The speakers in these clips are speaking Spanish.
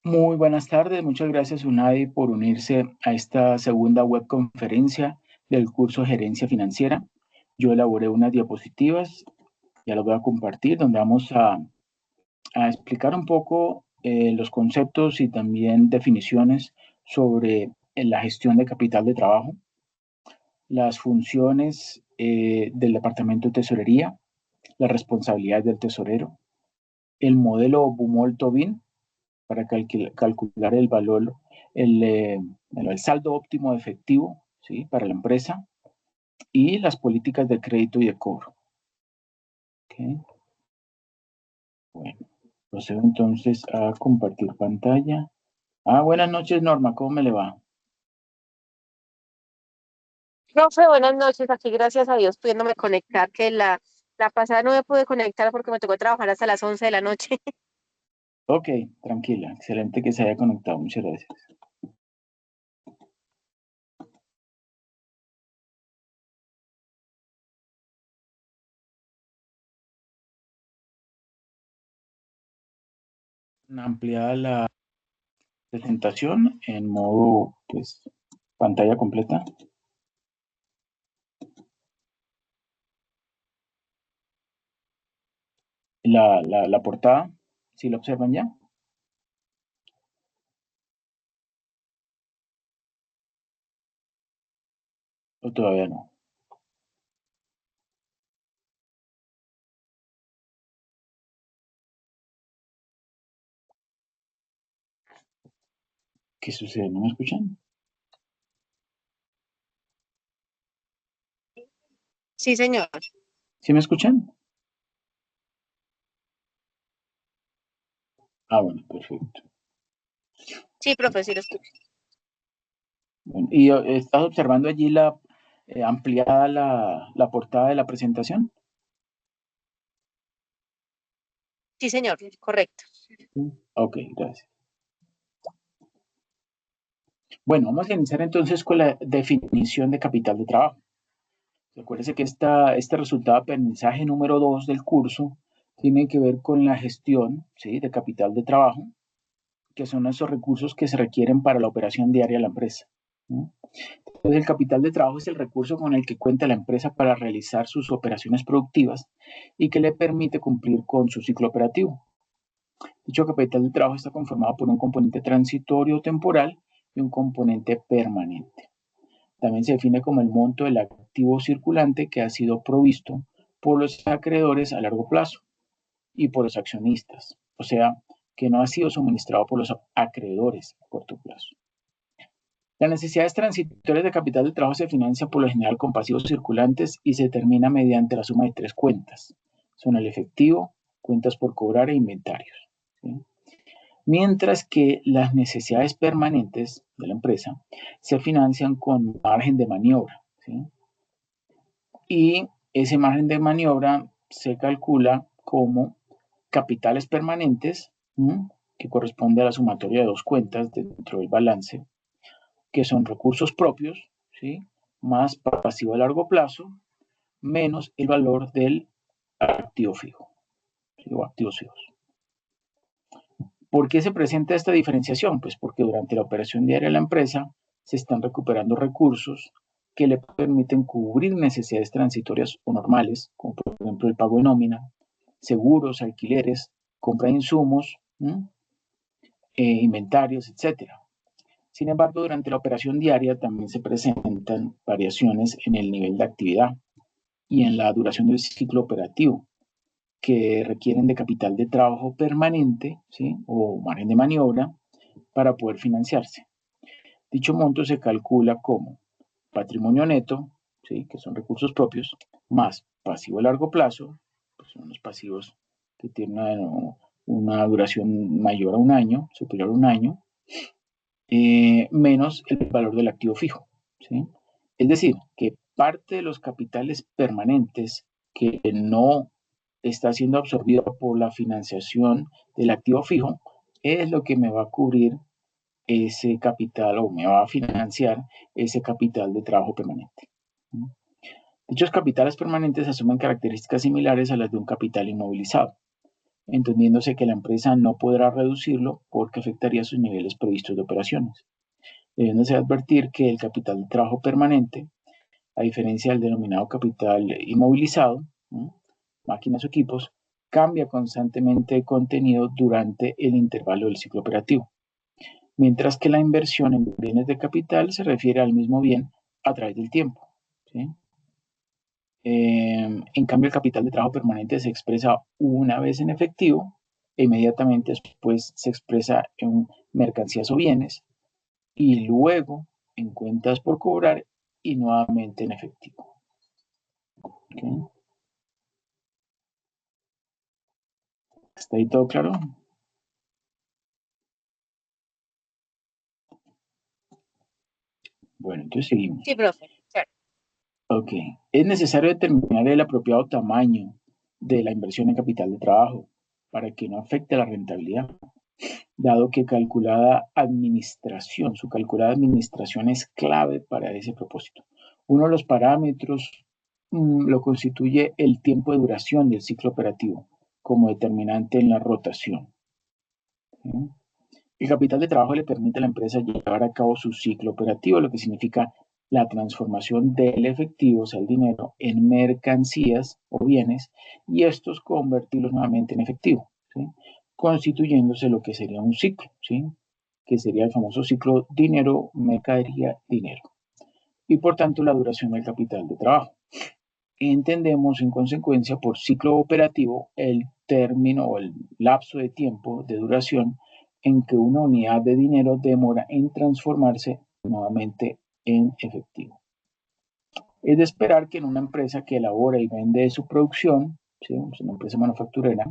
Muy buenas tardes, muchas gracias Unai por unirse a esta segunda webconferencia del curso Gerencia Financiera. Yo elaboré unas diapositivas, ya las voy a compartir, donde vamos a explicar un poco los conceptos y también definiciones sobre la gestión de capital de trabajo, las funciones del Departamento de Tesorería, las responsabilidades del tesorero, el modelo Bumol-Tobin para calcular el valor, el saldo óptimo de efectivo, ¿sí? Para la empresa y las políticas de crédito y de cobro. ¿Okay? Bueno, procedo entonces a compartir pantalla. Buenas noches, Norma, ¿cómo me le va? Profe, buenas noches. Aquí, gracias a Dios, pudiéndome conectar, que la pasada no me pude conectar porque me tocó trabajar hasta las 11 de la noche. Ok, tranquila, excelente que se haya conectado, muchas gracias. Ampliada la presentación en modo, pues, pantalla completa. La portada, ¿sí la observan ya? ¿O todavía no? ¿Qué sucede? ¿No me escuchan? Sí, señor. ¿Sí me escuchan? Bueno, perfecto. Sí, profe, sí lo escucho. Bueno, ¿y estás observando allí la ampliada la portada de la presentación? Sí, señor, correcto. Ok, gracias. Bueno, vamos a iniciar entonces con la definición de capital de trabajo. Recuérdese que este resultado de aprendizaje número 2 del curso tiene que ver con la gestión, ¿sí?, de capital de trabajo, que son esos recursos que se requieren para la operación diaria de la empresa, ¿no? Entonces, el capital de trabajo es el recurso con el que cuenta la empresa para realizar sus operaciones productivas y que le permite cumplir con su ciclo operativo. Dicho capital de trabajo está conformado por un componente transitorio o temporal y un componente permanente. También se define como el monto del activo circulante que ha sido provisto por los acreedores a largo plazo y por los accionistas, o sea, que no ha sido suministrado por los acreedores a corto plazo. Las necesidades transitorias de capital de trabajo se financian por lo general con pasivos circulantes y se determina mediante la suma de tres cuentas. Son el efectivo, cuentas por cobrar e inventarios, ¿sí? Mientras que las necesidades permanentes de la empresa se financian con margen de maniobra, ¿sí? Y ese margen de maniobra se calcula como capitales permanentes, que corresponde a la sumatoria de dos cuentas dentro del balance, que son recursos propios, ¿sí?, más pasivo a largo plazo, menos el valor del activo fijo, ¿sí?, o activos fijos. ¿Por qué se presenta esta diferenciación? Pues porque durante la operación diaria de la empresa se están recuperando recursos que le permiten cubrir necesidades transitorias o normales, como por ejemplo el pago de nómina, seguros, alquileres, compra de insumos, inventarios, etcétera. Sin embargo, durante la operación diaria también se presentan variaciones en el nivel de actividad y en la duración del ciclo operativo, que requieren de capital de trabajo permanente, ¿sí?, o margen de maniobra para poder financiarse. Dicho monto se calcula como patrimonio neto, ¿sí?, que son recursos propios, más pasivo a largo plazo, pues son los pasivos que tienen una duración mayor a un año, superior a un año, menos el valor del activo fijo, ¿sí? Es decir, que parte de los capitales permanentes que no está siendo absorbido por la financiación del activo fijo es lo que me va a cubrir ese capital o me va a financiar ese capital de trabajo permanente. Dichos capitales permanentes asumen características similares a las de un capital inmovilizado. entendiéndose que la empresa no podrá reducirlo porque afectaría sus niveles previstos de operaciones. Debiéndose advertir que el capital de trabajo permanente, a diferencia del denominado capital inmovilizado, ¿no?, máquinas o equipos, cambia constantemente de contenido durante el intervalo del ciclo operativo, mientras que la inversión en bienes de capital se refiere al mismo bien a través del tiempo, ¿sí? En cambio, el capital de trabajo permanente se expresa una vez en efectivo e inmediatamente después se expresa en mercancías o bienes y luego en cuentas por cobrar y nuevamente en efectivo. ¿Okay? ¿Está ahí todo claro? Bueno, entonces seguimos. Sí, profe. Claro. Ok. Es necesario determinar el apropiado tamaño de la inversión en capital de trabajo para que no afecte la rentabilidad, dado que su calculada administración es clave para ese propósito. Uno de los parámetros lo constituye el tiempo de duración del ciclo operativo como determinante en la rotación, ¿sí? El capital de trabajo le permite a la empresa llevar a cabo su ciclo operativo, lo que significa la transformación del efectivo, o sea, el dinero, en mercancías o bienes, y estos convertirlos nuevamente en efectivo, ¿sí?, constituyéndose lo que sería un ciclo, ¿sí?, que sería el famoso ciclo dinero, mercadería, dinero. Y por tanto, la duración del capital de trabajo. Entendemos en consecuencia por ciclo operativo el término o el lapso de tiempo de duración en que una unidad de dinero demora en transformarse nuevamente en efectivo. Es de esperar que en una empresa que elabora y vende su producción, ¿sí?, una empresa manufacturera,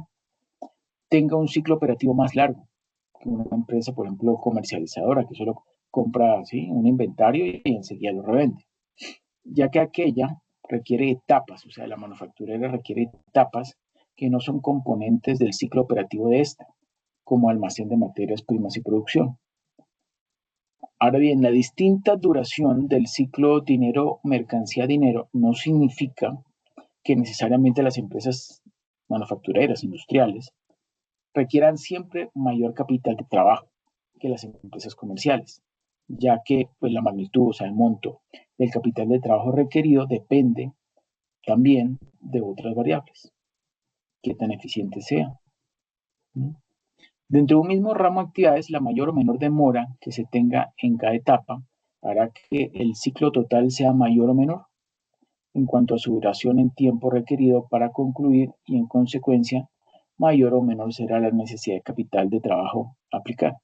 tenga un ciclo operativo más largo que una empresa, por ejemplo, comercializadora, que solo compra, ¿sí?, un inventario y enseguida lo revende, ya que aquella requiere etapas, o sea, la manufacturera requiere etapas que no son componentes del ciclo operativo de esta, como almacén de materias primas y producción. Ahora bien, la distinta duración del ciclo dinero-mercancía-dinero no significa que necesariamente las empresas manufactureras, industriales, requieran siempre mayor capital de trabajo que las empresas comerciales, ya que pues, la magnitud, o sea, el monto del capital de trabajo requerido depende también de otras variables, qué tan eficiente sea. Dentro de un mismo ramo de actividades, la mayor o menor demora que se tenga en cada etapa hará que el ciclo total sea mayor o menor en cuanto a su duración en tiempo requerido para concluir y en consecuencia mayor o menor será la necesidad de capital de trabajo aplicado.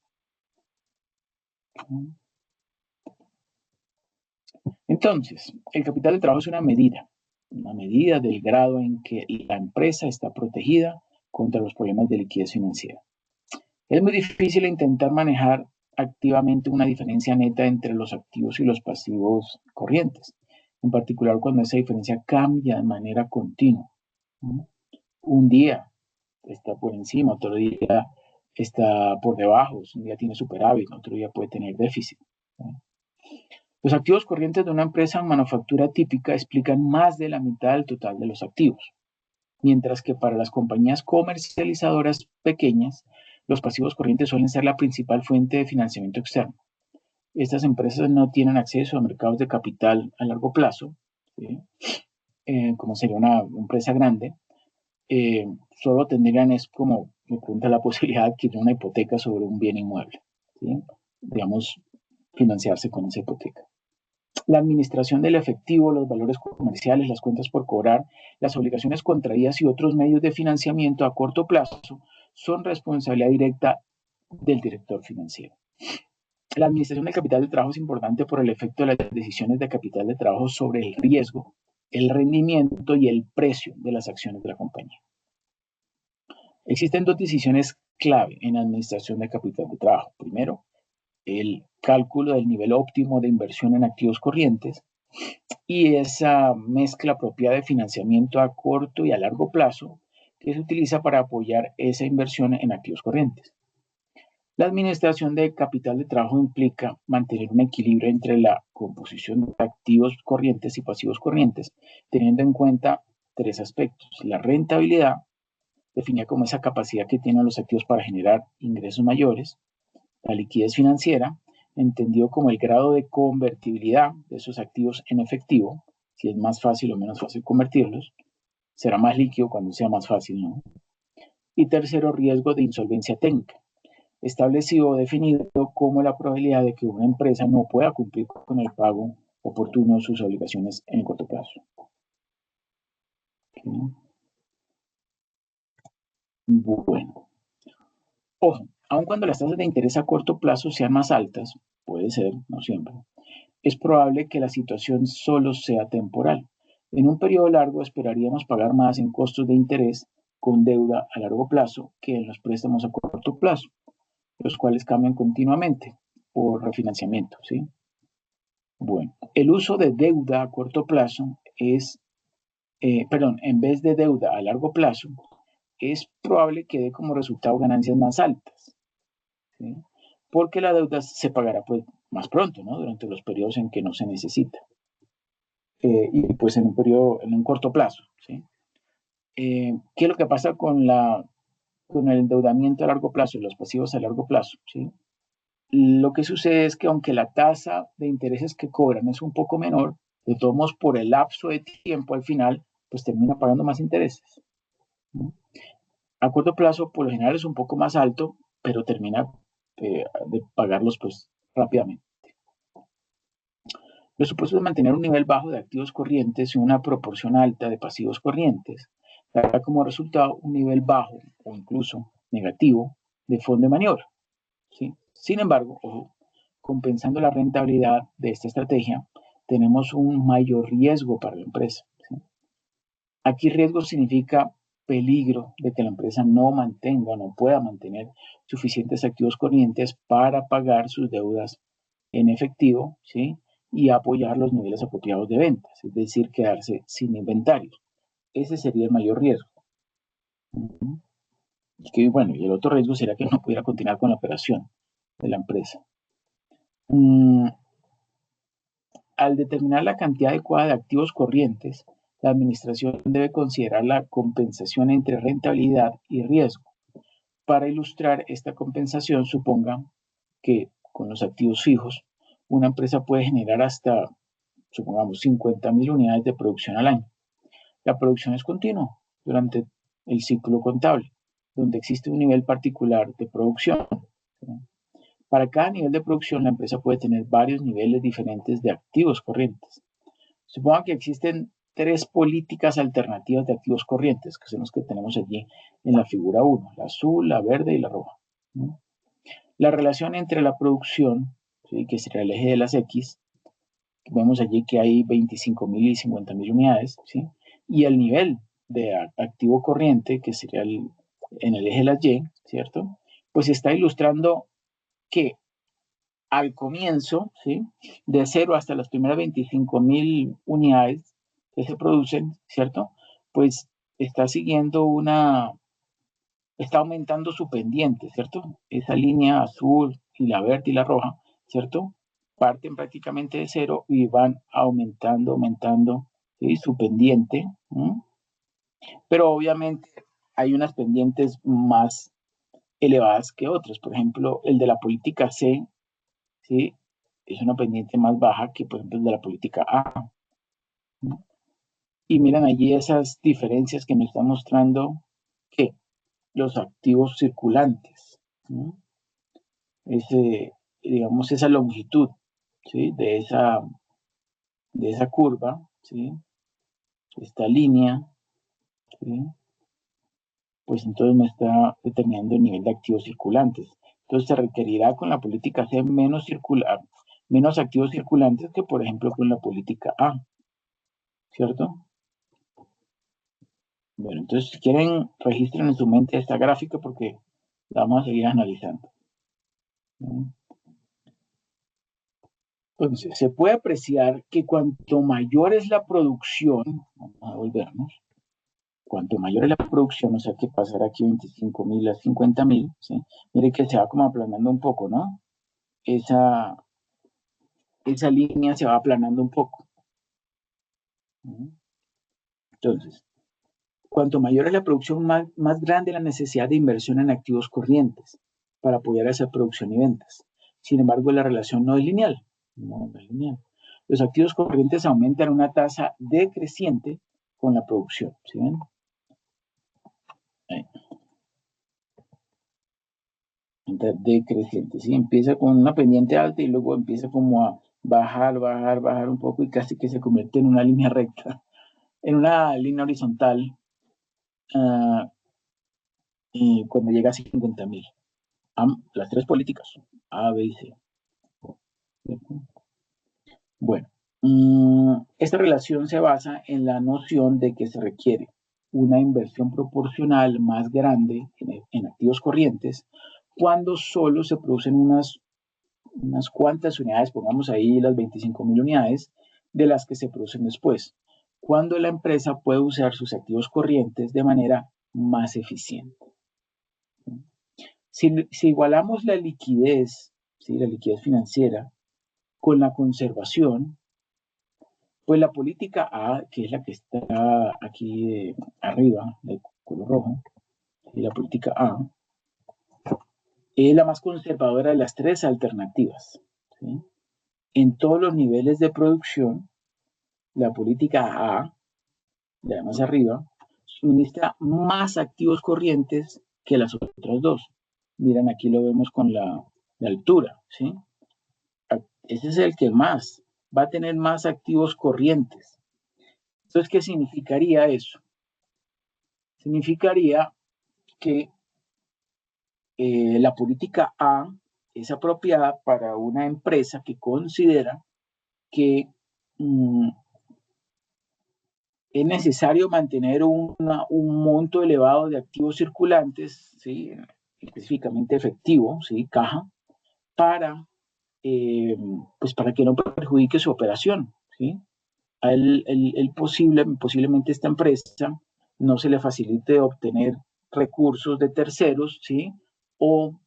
Entonces, el capital de trabajo es una medida del grado en que la empresa está protegida contra los problemas de liquidez financiera. Es muy difícil intentar manejar activamente una diferencia neta entre los activos y los pasivos corrientes, en particular cuando esa diferencia cambia de manera continua. Un día está por encima, otro día está por debajo, un día tiene superávit, otro día puede tener déficit. Los activos corrientes de una empresa en manufactura típica explican más de la mitad del total de los activos, mientras que para las compañías comercializadoras pequeñas, los pasivos corrientes suelen ser la principal fuente de financiamiento externo. Estas empresas no tienen acceso a mercados de capital a largo plazo, ¿sí?, como sería una empresa grande, solo tendrían, es como me pregunta, la posibilidad de adquirir una hipoteca sobre un bien inmueble, ¿sí?, digamos, financiarse con esa hipoteca. La administración del efectivo, los valores comerciales, las cuentas por cobrar, las obligaciones contraídas y otros medios de financiamiento a corto plazo son responsabilidad directa del director financiero. La administración del capital de trabajo es importante por el efecto de las decisiones de capital de trabajo sobre el riesgo, el rendimiento y el precio de las acciones de la compañía. Existen dos decisiones clave en la administración de capital de trabajo. Primero, el cálculo del nivel óptimo de inversión en activos corrientes y esa mezcla apropiada de financiamiento a corto y a largo plazo que se utiliza para apoyar esa inversión en activos corrientes. La administración de capital de trabajo implica mantener un equilibrio entre la composición de activos corrientes y pasivos corrientes, teniendo en cuenta tres aspectos: la rentabilidad, definida como esa capacidad que tienen los activos para generar ingresos mayores. La liquidez financiera, entendido como el grado de convertibilidad de esos activos en efectivo, si es más fácil o menos fácil convertirlos, será más líquido cuando sea más fácil, ¿no? Y tercero, riesgo de insolvencia técnica, establecido o definido como la probabilidad de que una empresa no pueda cumplir con el pago oportuno de sus obligaciones en el corto plazo. ¿Okay? Bueno, ojo, aun cuando las tasas de interés a corto plazo sean más altas, puede ser, no siempre, es probable que la situación solo sea temporal. En un periodo largo esperaríamos pagar más en costos de interés con deuda a largo plazo que en los préstamos a corto plazo, los cuales cambian continuamente por refinanciamiento, ¿sí? Bueno, el uso de deuda a corto plazo en vez de deuda a largo plazo, es probable que dé como resultado ganancias más altas, ¿sí? Porque la deuda se pagará pues más pronto, ¿no? Durante los periodos en que no se necesita. Y pues en un corto plazo, ¿sí? ¿Qué es lo que pasa con el endeudamiento a largo plazo y los pasivos a largo plazo, ¿sí? Lo que sucede es que aunque la tasa de intereses que cobran es un poco menor, de todos modos por el lapso de tiempo al final, pues termina pagando más intereses, ¿no? A corto plazo, por lo general es un poco más alto, pero termina de pagarlos pues rápidamente. Los supuestos de mantener un nivel bajo de activos corrientes y una proporción alta de pasivos corrientes dará como resultado un nivel bajo o incluso negativo de fondo de maniobra, ¿sí? Sin embargo, ojo, compensando la rentabilidad de esta estrategia, tenemos un mayor riesgo para la empresa, ¿sí? Aquí riesgo significa peligro de que la empresa no mantenga o no pueda mantener suficientes activos corrientes para pagar sus deudas en efectivo, ¿sí? Y apoyar los niveles apropiados de ventas, es decir, quedarse sin inventario. Ese sería el mayor riesgo. Y el otro riesgo sería que no pudiera continuar con la operación de la empresa. Al determinar la cantidad adecuada de activos corrientes, la administración debe considerar la compensación entre rentabilidad y riesgo. Para ilustrar esta compensación, suponga que con los activos fijos, una empresa puede generar hasta, supongamos, 50.000 unidades de producción al año. La producción es continua durante el ciclo contable, donde existe un nivel particular de producción. Para cada nivel de producción, la empresa puede tener varios niveles diferentes de activos corrientes. Suponga que existen 3 políticas alternativas de activos corrientes, que son los que tenemos allí en la figura 1, la azul, la verde y la roja, ¿no? La relación entre la producción, ¿sí?, que sería el eje de las X, vemos allí que hay 25.000 y 50.000 unidades, ¿sí?, y el nivel de activo corriente, que sería en el eje de las Y, ¿cierto? Pues está ilustrando que al comienzo, ¿sí?, de 0 hasta las primeras 25.000 unidades que se producen, ¿cierto? Pues está aumentando su pendiente, ¿cierto? Esa línea azul y la verde y la roja, ¿cierto? Parten prácticamente de 0 y van aumentando, ¿sí?, su pendiente, ¿sí? Pero obviamente hay unas pendientes más elevadas que otras. Por ejemplo, el de la política C, ¿sí?, es una pendiente más baja que, por ejemplo, el de la política A, ¿no? Y miren allí esas diferencias que me están mostrando que los activos circulantes, ¿no? Digamos, esa longitud, ¿sí?, de esa curva, ¿sí?, esta línea, ¿sí?, pues entonces me está determinando el nivel de activos circulantes. Entonces se requerirá con la política C menos activos circulantes que, por ejemplo, con la política A, ¿cierto? Bueno, entonces si quieren, registren en su mente esta gráfica porque la vamos a seguir analizando. Entonces, se puede apreciar que cuanto mayor es la producción, vamos a volvernos, cuanto mayor es la producción, o sea que pasará aquí 25.000 a 50.000, ¿sí? Mire que se va como aplanando un poco, ¿no? Esa línea se va aplanando un poco. Entonces, Cuanto mayor es la producción, más grande la necesidad de inversión en activos corrientes para apoyar esa producción y ventas. Sin embargo, la relación no es lineal. No es lineal. Los activos corrientes aumentan a una tasa decreciente con la producción. ¿Sí ven? Ahí. Decreciente, ¿sí? Empieza con una pendiente alta y luego empieza como a bajar, bajar, bajar un poco y casi que se convierte en una línea recta, en una línea horizontal cuando llega a 50.000. Las tres políticas, A, B y C. Bueno, esta relación se basa en la noción de que se requiere una inversión proporcional más grande en activos corrientes cuando solo se producen unas cuantas unidades, pongamos ahí las 25.000 unidades, de las que se producen después, cuando la empresa puede usar sus activos corrientes de manera más eficiente. Si igualamos la liquidez, ¿sí? La liquidez financiera, con la conservación, pues la política A, que es la que está aquí arriba, de color rojo, y la política A, es la más conservadora de las tres alternativas. ¿Sí? En todos los niveles de producción, la política A, la más arriba, suministra más activos corrientes que las otras dos. Miren, aquí lo vemos con la altura, ¿sí? Ese es el que más va a tener más activos corrientes. Entonces, ¿qué significaría eso? Significaría que la política A es apropiada para una empresa que considera que es necesario mantener un monto elevado de activos circulantes, ¿sí? Específicamente efectivo, ¿sí? Caja, para, pues para que no perjudique su operación. ¿Sí? Posiblemente esta empresa no se le facilite obtener recursos de terceros, ¿sí? O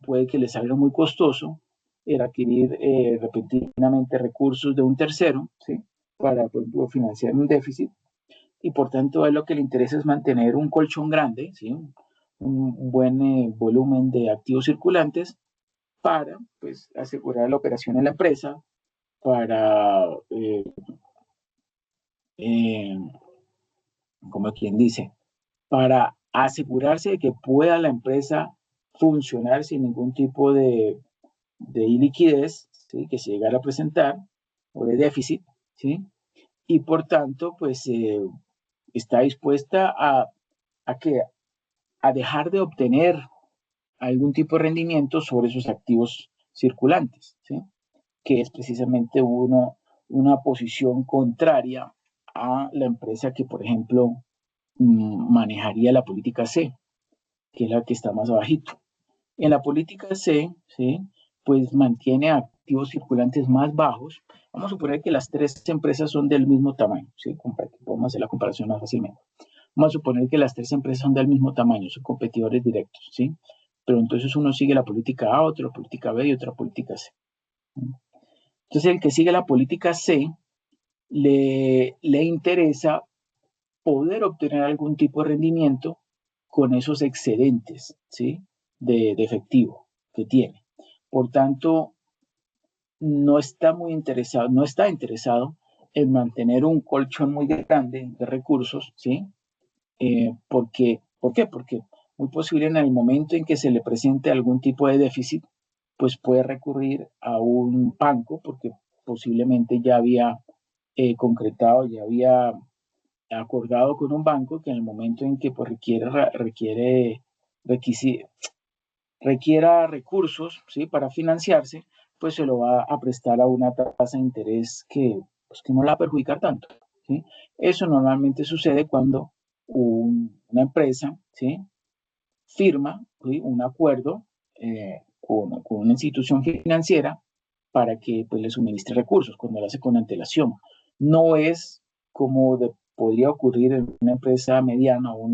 puede que le salga muy costoso el adquirir repentinamente recursos de un tercero, ¿sí? Para, por ejemplo, financiar un déficit. Y por tanto, a él lo que le interesa es mantener un colchón grande, ¿sí? Un buen volumen de activos circulantes para, pues, asegurar la operación en la empresa, para como quien dice, para asegurarse de que pueda la empresa funcionar sin ningún tipo de iliquidez, ¿sí? Que se llegara a presentar, o de déficit, ¿sí? Y por tanto, pues está dispuesta que, a dejar de obtener algún tipo de rendimiento sobre sus activos circulantes, ¿sí? Que es precisamente una posición contraria a la empresa que, por ejemplo, manejaría la política C, que es la que está más abajito. En la política C, ¿sí? Pues mantiene activos circulantes más bajos. Vamos a suponer que las tres empresas son del mismo tamaño, ¿sí? Podemos hacer la comparación más fácilmente. Vamos a suponer que las tres empresas son del mismo tamaño, son competidores directos, ¿sí? Pero entonces uno sigue la política A, otro la política B y otra política C. Entonces el que sigue la política C le interesa poder obtener algún tipo de rendimiento con esos excedentes, ¿sí? de efectivo que tiene. Por tanto, no está interesado en mantener un colchón muy grande de recursos, ¿sí? ¿Por qué? Porque muy posible en el momento en que se le presente algún tipo de déficit, pues puede recurrir a un banco, porque posiblemente ya había concretado, ya había acordado con un banco que en el momento en que pues, requiera recursos, ¿sí? Para financiarse, pues se lo va a prestar a una tasa de interés pues, que no la va a perjudicar tanto, ¿sí? Eso normalmente sucede cuando una empresa, ¿sí? Firma, ¿sí? Un acuerdo con una institución financiera para que pues, le suministre recursos cuando lo hace con antelación. No es como podría ocurrir en una empresa mediana o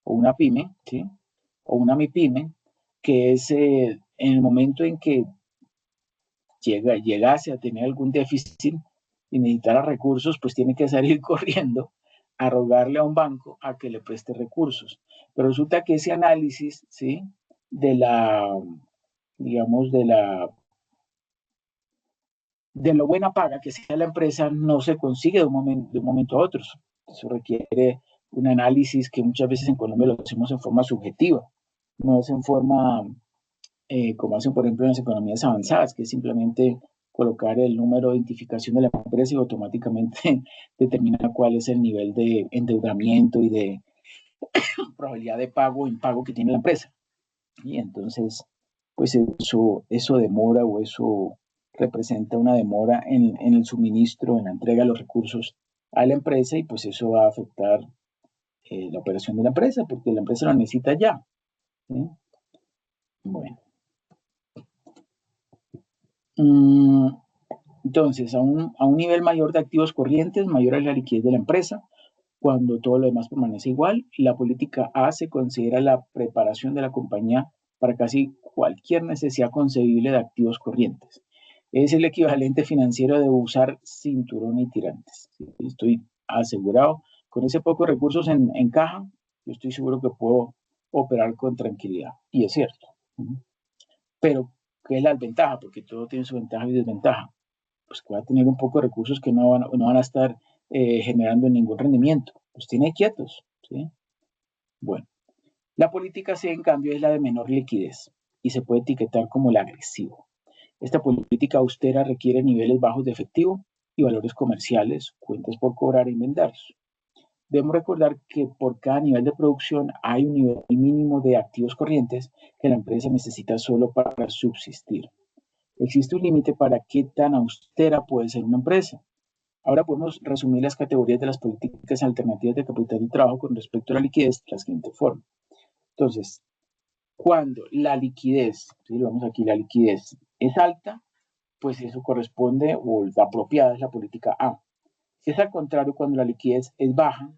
una pyme, ¿sí? O una MIPYME, que es en el momento en que llegase a tener algún déficit y necesitara recursos, pues tiene que salir corriendo a rogarle a un banco a que le preste recursos. Pero resulta que ese análisis, ¿sí? De la, digamos, de lo buena paga que sea la empresa no se consigue de un momento a otro. Eso requiere un análisis que muchas veces en Colombia lo hacemos en forma subjetiva, no es en forma como hacen por ejemplo en las economías avanzadas, que es simplemente colocar el número de identificación de la empresa y automáticamente determina cuál es el nivel de endeudamiento y de probabilidad de pago o impago que tiene la empresa. Y entonces, pues eso demora o eso representa una demora en el suministro, en la entrega de los recursos a la empresa y pues eso va a afectar la operación de la empresa porque la empresa lo necesita ya. ¿Sí? Bueno. Entonces, a un nivel mayor de activos corrientes, mayor es la liquidez de la empresa. Cuando todo lo demás permanece igual, la política A se considera la preparación de la compañía para casi cualquier necesidad concebible de activos corrientes. Es el equivalente financiero de usar cinturón y tirantes. Estoy asegurado, con ese pocos recursos en caja, yo estoy seguro que puedo operar con tranquilidad. Y es cierto. Pero, ¿qué es la desventaja? Porque todo tiene su ventaja y desventaja. Pues que va a tener un poco de recursos que no van a estar generando ningún rendimiento. Los tiene quietos. ¿Sí? Bueno, la política C, en cambio, es la de menor liquidez y se puede etiquetar como la agresiva. Esta política austera requiere niveles bajos de efectivo y valores comerciales, cuentas por cobrar e inventarios. Debemos recordar que por cada nivel de producción hay un nivel mínimo de activos corrientes que la empresa necesita solo para subsistir. Existe un límite para qué tan austera puede ser una empresa. Ahora podemos resumir las categorías de las políticas alternativas de capital y trabajo con respecto a la liquidez de la siguiente forma. Entonces, cuando la liquidez, ¿sí? Vamos aquí, la liquidez es alta, pues eso corresponde, o la apropiada es la política A. Si es al contrario, cuando la liquidez es baja,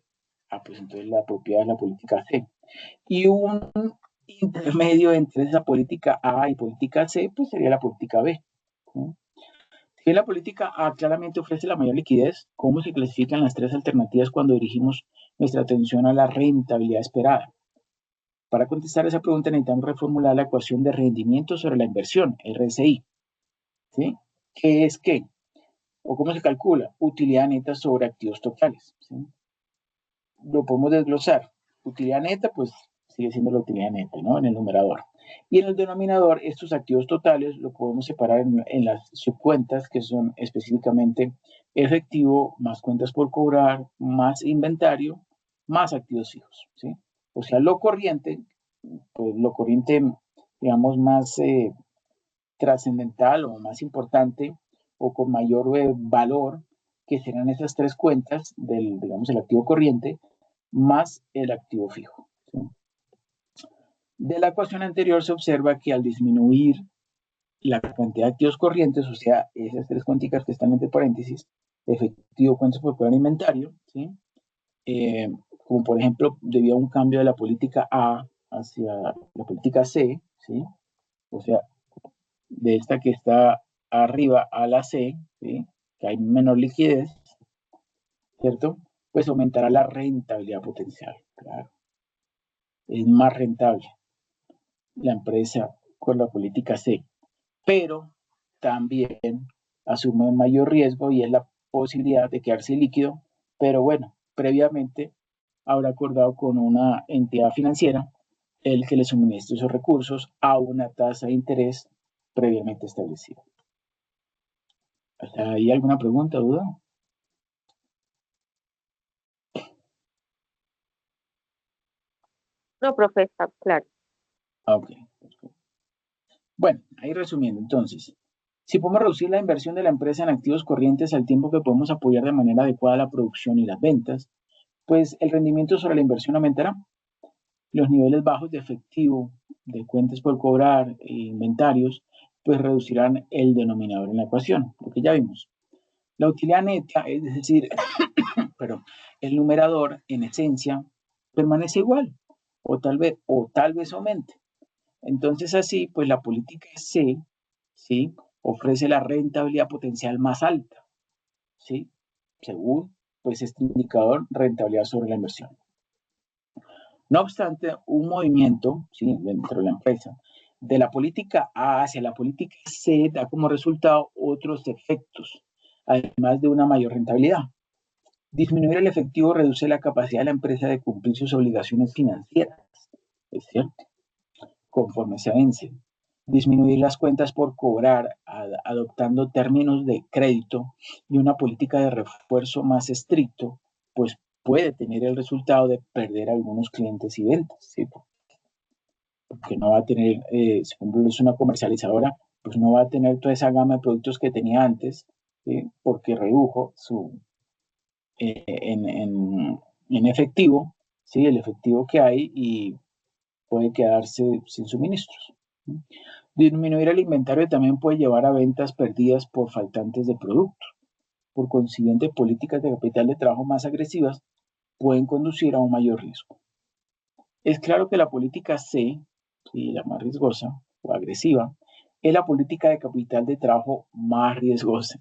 pues entonces la apropiada es la política C. Y un intermedio entre esa política A y política C, pues sería la política B. ¿Sí? Si la política A claramente ofrece la mayor liquidez, ¿cómo se clasifican las tres alternativas cuando dirigimos nuestra atención a la rentabilidad esperada? Para contestar esa pregunta necesitamos reformular la ecuación de rendimiento sobre la inversión, RSI. ¿Sí? ¿Qué es qué? ¿O cómo se calcula? Utilidad neta sobre activos totales. ¿Sí? Lo podemos desglosar. Utilidad neta, pues sigue siendo la utilidad neta, ¿no? En el numerador. Y en el denominador, estos activos totales lo podemos separar en las subcuentas, que son específicamente efectivo, más cuentas por cobrar, más inventario, más activos fijos, ¿sí? O sea, lo corriente, pues lo corriente, digamos, más trascendental o más importante o con mayor valor, que serán esas tres cuentas del, digamos, el activo corriente más el activo fijo. ¿Sí? De la ecuación anterior se observa que al disminuir la cantidad de activos corrientes, o sea, esas tres cuenticas que están entre paréntesis, efectivo, cuentas por cobrar, inventario, ¿sí? Como por ejemplo, debido a un cambio de la política A hacia la política C, ¿sí? O sea, de esta que está arriba a la C, ¿sí? Que hay menor liquidez, ¿cierto? Pues aumentará la rentabilidad potencial, claro. Es más rentable la empresa con la política C, pero también asume un mayor riesgo y es la posibilidad de quedarse líquido, pero bueno, previamente habrá acordado con una entidad financiera el que le suministre esos recursos a una tasa de interés previamente establecida. ¿Hasta ahí alguna pregunta, duda? No, profe, está claro. Ok. Bueno, ahí resumiendo, entonces, si podemos reducir la inversión de la empresa en activos corrientes al tiempo que podemos apoyar de manera adecuada la producción y las ventas, pues el rendimiento sobre la inversión aumentará. Los niveles bajos de efectivo, de cuentas por cobrar e inventarios, pues reducirán el denominador en la ecuación, lo que ya vimos. La utilidad neta, es decir, pero el numerador en esencia permanece igual o tal vez aumente. Entonces así, pues la política C, ¿sí? Ofrece la rentabilidad potencial más alta, ¿sí? Según pues este indicador rentabilidad sobre la inversión. No obstante, un movimiento, ¿sí?, dentro de la empresa, de la política A hacia la política C da como resultado otros efectos, además de una mayor rentabilidad. Disminuir el efectivo reduce la capacidad de la empresa de cumplir sus obligaciones financieras, es cierto, conforme se vencen. Disminuir las cuentas por cobrar, adoptando términos de crédito y una política de refuerzo más estricto, pues puede tener el resultado de perder algunos clientes y ventas, ¿sí? Porque no va a tener, si por ejemplo es una comercializadora, pues no va a tener toda esa gama de productos que tenía antes, ¿sí?, porque redujo su, en efectivo, ¿sí?, el efectivo que hay, y puede quedarse sin suministros. Disminuir el inventario también puede llevar a ventas perdidas por faltantes de productos. Por consiguiente, políticas de capital de trabajo más agresivas pueden conducir a un mayor riesgo. Es claro que la política C, ¿sí?, la más riesgosa o agresiva, es la política de capital de trabajo más riesgosa.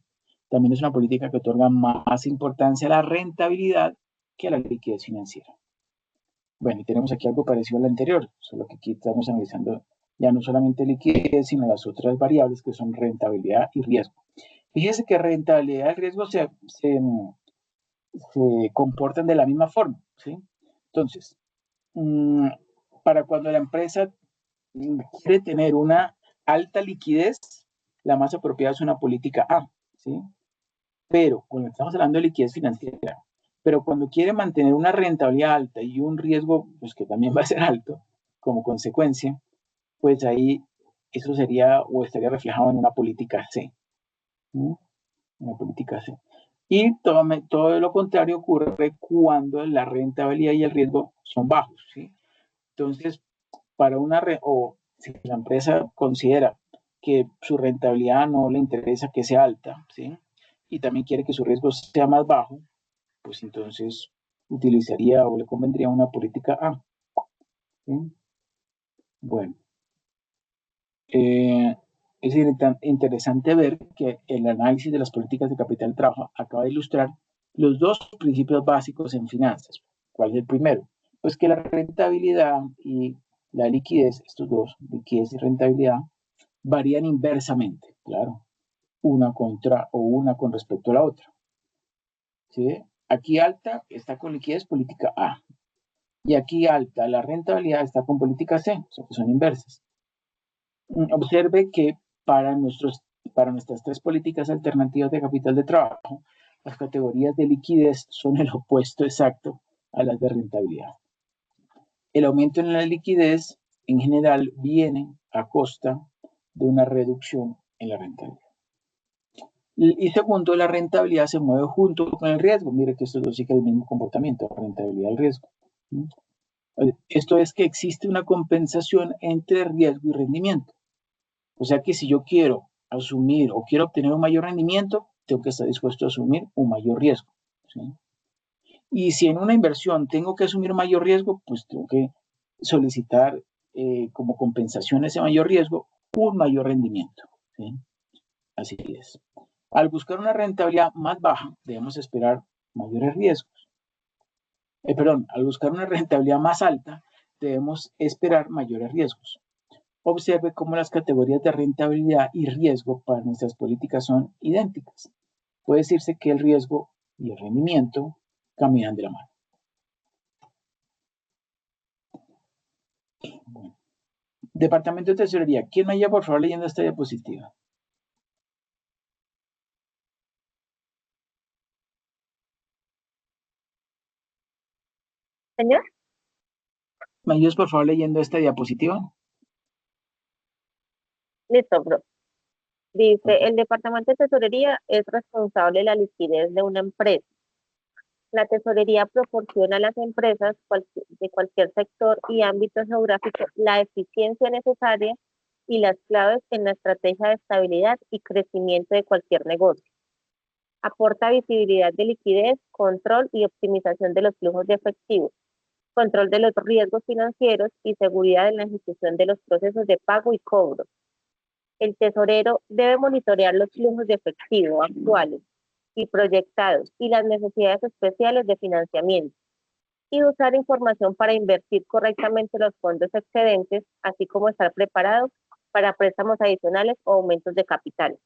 También es una política que otorga más importancia a la rentabilidad que a la liquidez financiera. Bueno, y tenemos aquí algo parecido al anterior, solo que aquí estamos analizando ya no solamente liquidez, sino las otras variables que son rentabilidad y riesgo. Fíjese que rentabilidad y riesgo se comportan de la misma forma, ¿sí? Entonces, para cuando la empresa quiere tener una alta liquidez, la más apropiada es una política A, ¿sí? Pero cuando estamos hablando de liquidez financiera, pero cuando quiere mantener una rentabilidad alta y un riesgo, pues que también va a ser alto como consecuencia, pues ahí eso sería o estaría reflejado en una política C, ¿sí?, una política C. Y todo lo contrario ocurre cuando la rentabilidad y el riesgo son bajos, ¿sí? Entonces, o si la empresa considera que su rentabilidad no le interesa que sea alta, ¿sí?, y también quiere que su riesgo sea más bajo, pues entonces utilizaría o le convendría una política A, ¿sí? Bueno, es interesante ver que el análisis de las políticas de capital de trabajo acaba de ilustrar los dos principios básicos en finanzas. ¿Cuál es el primero? Pues que la rentabilidad y la liquidez, estos dos, liquidez y rentabilidad, varían inversamente, claro, una con respecto a la otra, ¿sí? Aquí alta está con liquidez, política A, y aquí alta la rentabilidad está con política C, o sea que son inversas. Observe que para nuestras tres políticas alternativas de capital de trabajo, las categorías de liquidez son el opuesto exacto a las de rentabilidad. El aumento en la liquidez en general viene a costa de una reducción en la rentabilidad. Y segundo, la rentabilidad se mueve junto con el riesgo. Mire que estos dos siguen el mismo comportamiento, rentabilidad y riesgo. Esto es que existe una compensación entre riesgo y rendimiento. O sea que si yo quiero asumir o quiero obtener un mayor rendimiento, tengo que estar dispuesto a asumir un mayor riesgo, ¿sí? Y si en una inversión tengo que asumir mayor riesgo, pues tengo que solicitar como compensación ese mayor riesgo un mayor rendimiento, ¿sí? Así es. Al buscar una rentabilidad más baja, debemos esperar mayores riesgos. Al buscar una rentabilidad más alta, debemos esperar mayores riesgos. Observe cómo las categorías de rentabilidad y riesgo para nuestras políticas son idénticas. Puede decirse que el riesgo y el rendimiento caminan de la mano. Bueno. Departamento de Tesorería. ¿Quién me ayuda, por favor, leyendo esta diapositiva? Señor. ¿Me ayudas, por favor, leyendo esta diapositiva? Listo, bro. Dice, el Departamento de Tesorería es responsable de la liquidez de una empresa. La tesorería proporciona a las empresas de cualquier sector y ámbito geográfico la eficiencia necesaria y las claves en la estrategia de estabilidad y crecimiento de cualquier negocio. Aporta visibilidad de liquidez, control y optimización de los flujos de efectivo, control de los riesgos financieros y seguridad en la ejecución de los procesos de pago y cobro. El tesorero debe monitorear los flujos de efectivo actuales y proyectados y las necesidades especiales de financiamiento, y usar información para invertir correctamente los fondos excedentes, así como estar preparado para préstamos adicionales o aumentos de capital.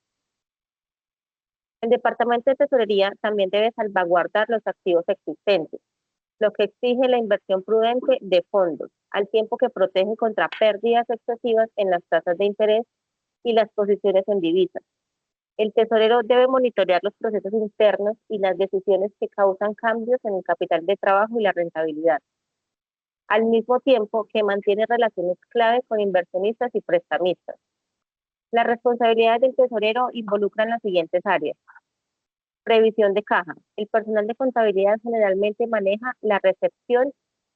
El Departamento de Tesorería también debe salvaguardar los activos existentes, lo que exige la inversión prudente de fondos, al tiempo que protege contra pérdidas excesivas en las tasas de interés y las posiciones en divisas. El tesorero debe monitorear los procesos internos y las decisiones que causan cambios en el capital de trabajo y la rentabilidad, al mismo tiempo que mantiene relaciones clave con inversionistas y prestamistas. Las responsabilidades del tesorero involucran las siguientes áreas. Previsión de caja. El personal de contabilidad generalmente maneja la recepción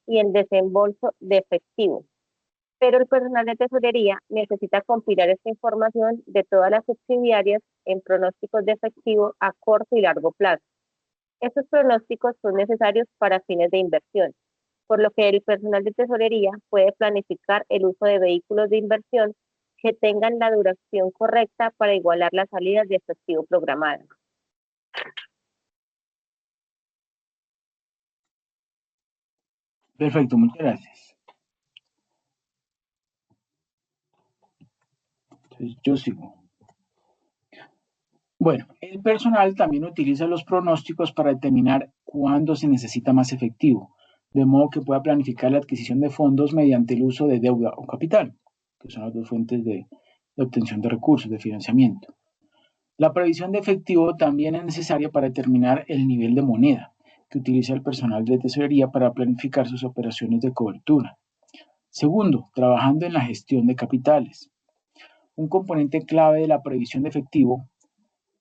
y el desembolso de efectivo, pero el personal de tesorería necesita compilar esta información de todas las subsidiarias en pronósticos de efectivo a corto y largo plazo. Estos pronósticos son necesarios para fines de inversión, por lo que el personal de tesorería puede planificar el uso de vehículos de inversión que tengan la duración correcta para igualar las salidas de efectivo programadas. Perfecto, muchas gracias. Entonces, yo sigo. Bueno, el personal también utiliza los pronósticos para determinar cuándo se necesita más efectivo, de modo que pueda planificar la adquisición de fondos mediante el uso de deuda o capital, que son las dos fuentes de obtención de recursos, de financiamiento. La previsión de efectivo también es necesaria para determinar el nivel de moneda que utiliza el personal de tesorería para planificar sus operaciones de cobertura. Segundo, trabajando en la gestión de capitales. Un componente clave de la previsión de efectivo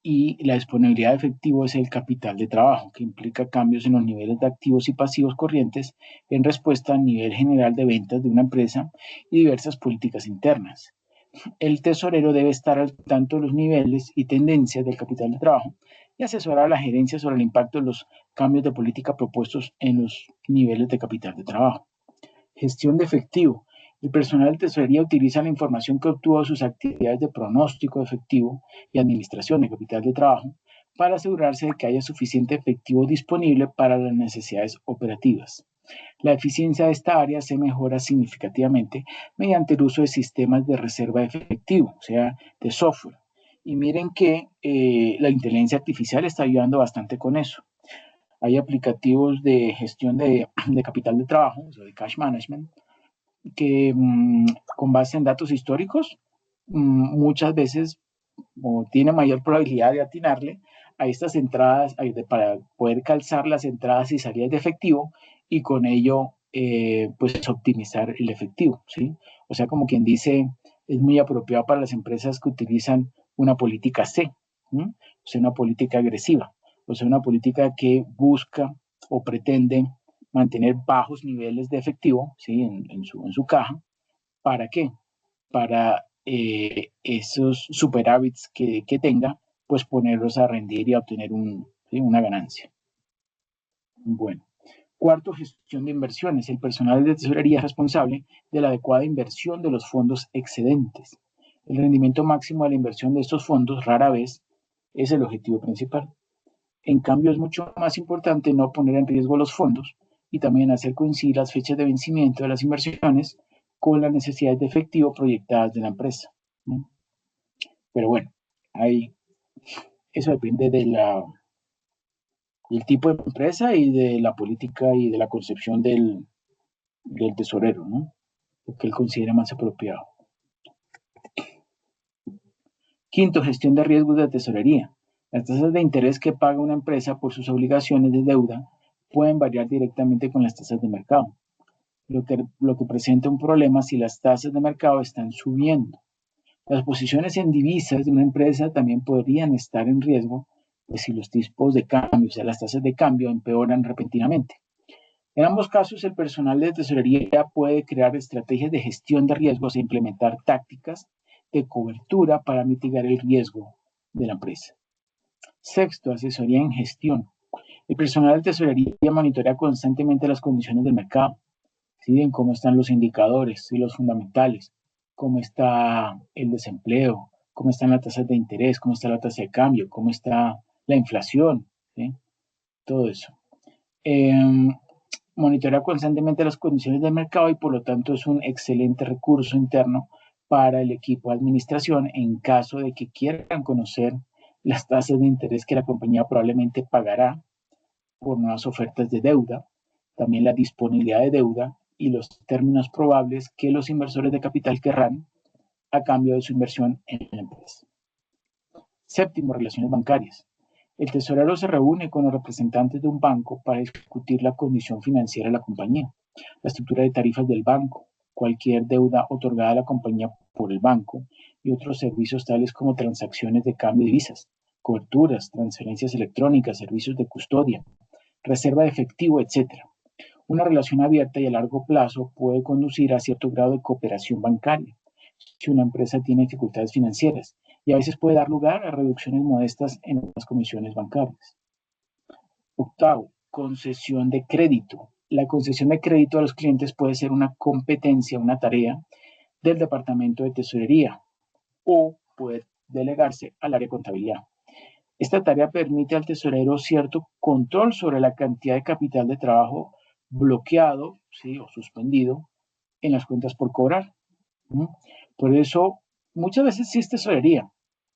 y la disponibilidad de efectivo es el capital de trabajo, que implica cambios en los niveles de activos y pasivos corrientes en respuesta al nivel general de ventas de una empresa y diversas políticas internas. El tesorero debe estar al tanto de los niveles y tendencias del capital de trabajo y asesorar a la gerencia sobre el impacto de los cambios de política propuestos en los niveles de capital de trabajo. Gestión de efectivo. El personal de tesorería utiliza la información que obtuvo de sus actividades de pronóstico de efectivo y administración de capital de trabajo para asegurarse de que haya suficiente efectivo disponible para las necesidades operativas. La eficiencia de esta área se mejora significativamente mediante el uso de sistemas de reserva de efectivo, o sea, de software. Y miren que la inteligencia artificial está ayudando bastante con eso. Hay aplicativos de gestión de capital de trabajo, o sea, de cash management, que con base en datos históricos muchas veces tiene mayor probabilidad de atinarle a estas entradas para poder calzar las entradas y salidas de efectivo y con ello pues optimizar el efectivo, ¿sí? O sea, como quien dice, es muy apropiado para las empresas que utilizan una política C, ¿sí? O sea, una política agresiva, o sea, una política que busca o pretende mantener bajos niveles de efectivo, ¿sí? en su caja. ¿Para qué? Para esos superávits que tenga, pues ponerlos a rendir y a obtener ¿sí? una ganancia. Bueno. Cuarto, gestión de inversiones. El personal de tesorería es responsable de la adecuada inversión de los fondos excedentes. El rendimiento máximo de la inversión de estos fondos rara vez es el objetivo principal. En cambio, es mucho más importante no poner en riesgo los fondos y también hacer coincidir las fechas de vencimiento de las inversiones con las necesidades de efectivo proyectadas de la empresa. Pero bueno, eso depende del tipo de empresa y de la política y de la concepción del tesorero, ¿no? Lo que él considera más apropiado. Quinto, gestión de riesgos de tesorería. Las tasas de interés que paga una empresa por sus obligaciones de deuda pueden variar directamente con las tasas de mercado, lo que presenta un problema si las tasas de mercado están subiendo. Las posiciones en divisas de una empresa también podrían estar en riesgo pues, si los tipos de cambio, o sea, las tasas de cambio empeoran repentinamente. En ambos casos, el personal de tesorería puede crear estrategias de gestión de riesgos e implementar tácticas de cobertura para mitigar el riesgo de la empresa. Sexto, asesoría en gestión. El personal de tesorería monitorea constantemente las condiciones del mercado, ¿sí? En cómo están los indicadores y los fundamentales, cómo está el desempleo, cómo están las tasas de interés, cómo está la tasa de cambio, cómo está la inflación, ¿sí? Todo eso. Monitorea constantemente las condiciones del mercado y por lo tanto es un excelente recurso interno para el equipo de administración en caso de que quieran conocer las tasas de interés que la compañía probablemente pagará por nuevas ofertas de deuda, también la disponibilidad de deuda y los términos probables que los inversores de capital querrán a cambio de su inversión en la empresa. Séptimo, relaciones bancarias. El tesorero se reúne con los representantes de un banco para discutir la condición financiera de la compañía, la estructura de tarifas del banco, cualquier deuda otorgada a la compañía por el banco y otros servicios tales como transacciones de cambio de divisas, coberturas, transferencias electrónicas, servicios de custodia, reserva de efectivo, etc. Una relación abierta y a largo plazo puede conducir a cierto grado de cooperación bancaria si una empresa tiene dificultades financieras y a veces puede dar lugar a reducciones modestas en las comisiones bancarias. Octavo, concesión de crédito. La concesión de crédito a los clientes puede ser una competencia, una tarea del Departamento de Tesorería o puede delegarse al área de contabilidad. Esta tarea permite al tesorero cierto control sobre la cantidad de capital de trabajo bloqueado, ¿sí?, o suspendido en las cuentas por cobrar. Por eso, muchas veces sí es tesorería,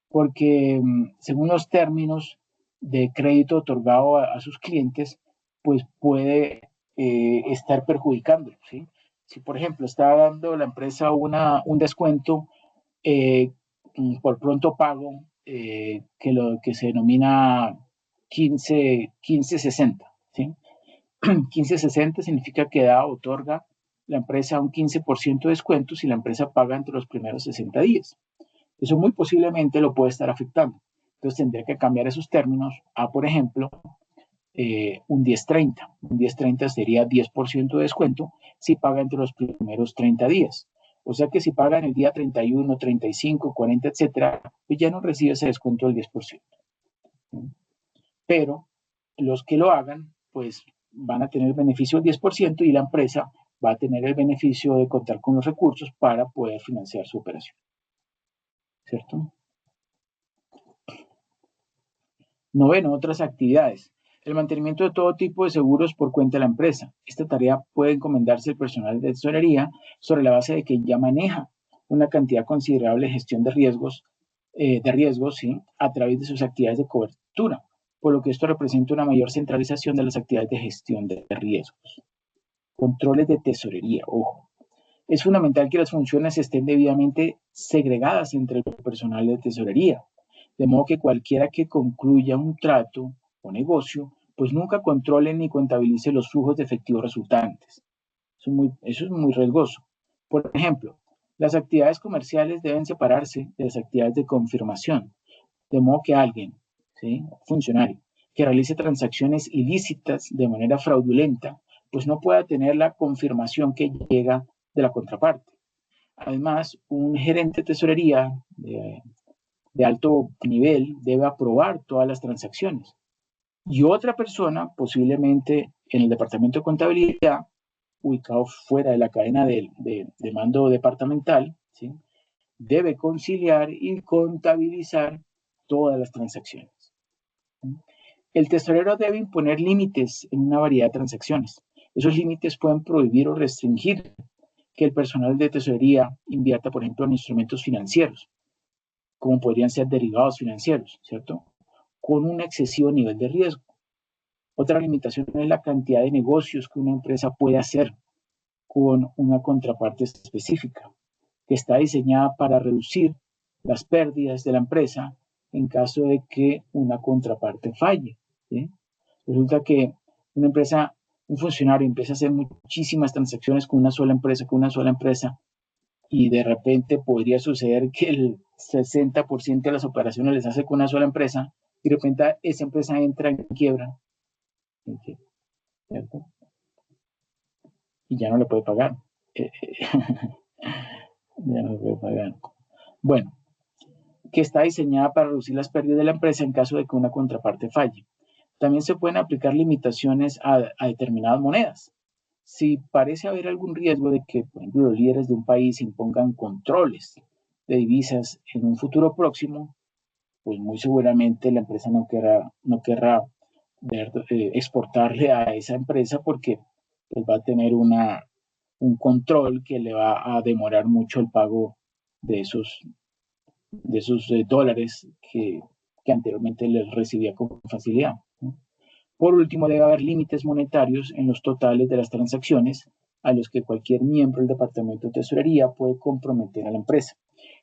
porque según los términos de crédito otorgado a sus clientes, pues puede estar perjudicando, ¿sí? Si, por ejemplo, está dando la empresa un descuento por pronto pago, que se denomina 15-60, ¿sí? 15-60 significa que otorga la empresa un 15% de descuento si la empresa paga entre los primeros 60 días. Eso muy posiblemente lo puede estar afectando. Entonces tendría que cambiar esos términos a, por ejemplo, un 10-30. Un 10-30 sería 10% de descuento si paga entre los primeros 30 días. O sea que si paga en el día 31, 35, 40, etcétera, pues ya no recibe ese descuento del 10%. Pero los que lo hagan, pues van a tener el beneficio del 10% y la empresa va a tener el beneficio de contar con los recursos para poder financiar su operación. ¿Cierto? Noveno, otras actividades. El mantenimiento de todo tipo de seguros por cuenta de la empresa. Esta tarea puede encomendarse al personal de tesorería sobre la base de que ya maneja una cantidad considerable de gestión de riesgos, ¿sí?, a través de sus actividades de cobertura, por lo que esto representa una mayor centralización de las actividades de gestión de riesgos. Controles de tesorería, ojo. Es fundamental que las funciones estén debidamente segregadas entre el personal de tesorería, de modo que cualquiera que concluya un trato o negocio, pues nunca controle ni contabilice los flujos de efectivo resultantes. Eso es muy riesgoso. Por ejemplo, las actividades comerciales deben separarse de las actividades de confirmación, de modo que alguien, ¿sí?, funcionario, que realice transacciones ilícitas de manera fraudulenta, pues no pueda tener la confirmación que llega de la contraparte. Además, un gerente de tesorería de alto nivel debe aprobar todas las transacciones. Y otra persona, posiblemente en el departamento de contabilidad, ubicado fuera de la cadena de mando departamental, ¿sí?, debe conciliar y contabilizar todas las transacciones. El tesorero debe imponer límites en una variedad de transacciones. Esos límites pueden prohibir o restringir que el personal de tesorería invierta, por ejemplo, en instrumentos financieros, como podrían ser derivados financieros, ¿cierto?, con un excesivo nivel de riesgo. Otra limitación es la cantidad de negocios que una empresa puede hacer con una contraparte específica, que está diseñada para reducir las pérdidas de la empresa en caso de que una contraparte falle, ¿sí? Resulta que una empresa, un funcionario empieza a hacer muchísimas transacciones con una sola empresa, y de repente podría suceder que el 60% de las operaciones les hace con una sola empresa y de repente esa empresa entra en quiebra, ¿cierto?, y ya no le puede pagar. Ya no le puede pagar. Bueno, que está diseñada para reducir las pérdidas de la empresa en caso de que una contraparte falle. También se pueden aplicar limitaciones a determinadas monedas. Si parece haber algún riesgo de que, por ejemplo, los líderes de un país impongan controles de divisas en un futuro próximo, pues muy seguramente la empresa no querrá exportarle a esa empresa porque pues, va a tener un control que le va a demorar mucho el pago de esos dólares que anteriormente les recibía con facilidad, ¿no? Por último, debe haber límites monetarios en los totales de las transacciones a los que cualquier miembro del Departamento de Tesorería puede comprometer a la empresa.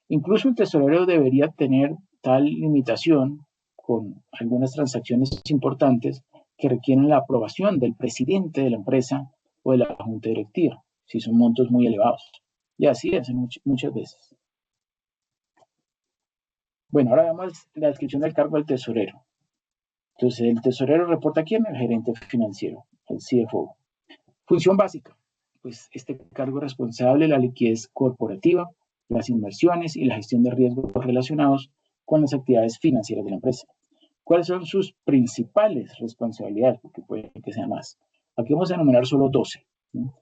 Incluso el tesorero debería tener tal limitación con algunas transacciones importantes que requieren la aprobación del presidente de la empresa o de la junta directiva, si son montos muy elevados. Y así es muchas veces. Bueno, ahora veamos la descripción del cargo del tesorero. Entonces, el tesorero reporta a quién? El gerente financiero, el CFO. Función básica, pues este cargo es responsable de la liquidez corporativa, las inversiones y la gestión de riesgos relacionados con las actividades financieras de la empresa. ¿Cuáles son sus principales responsabilidades? Porque puede que sean más. Aquí vamos a enumerar solo 12, ¿no?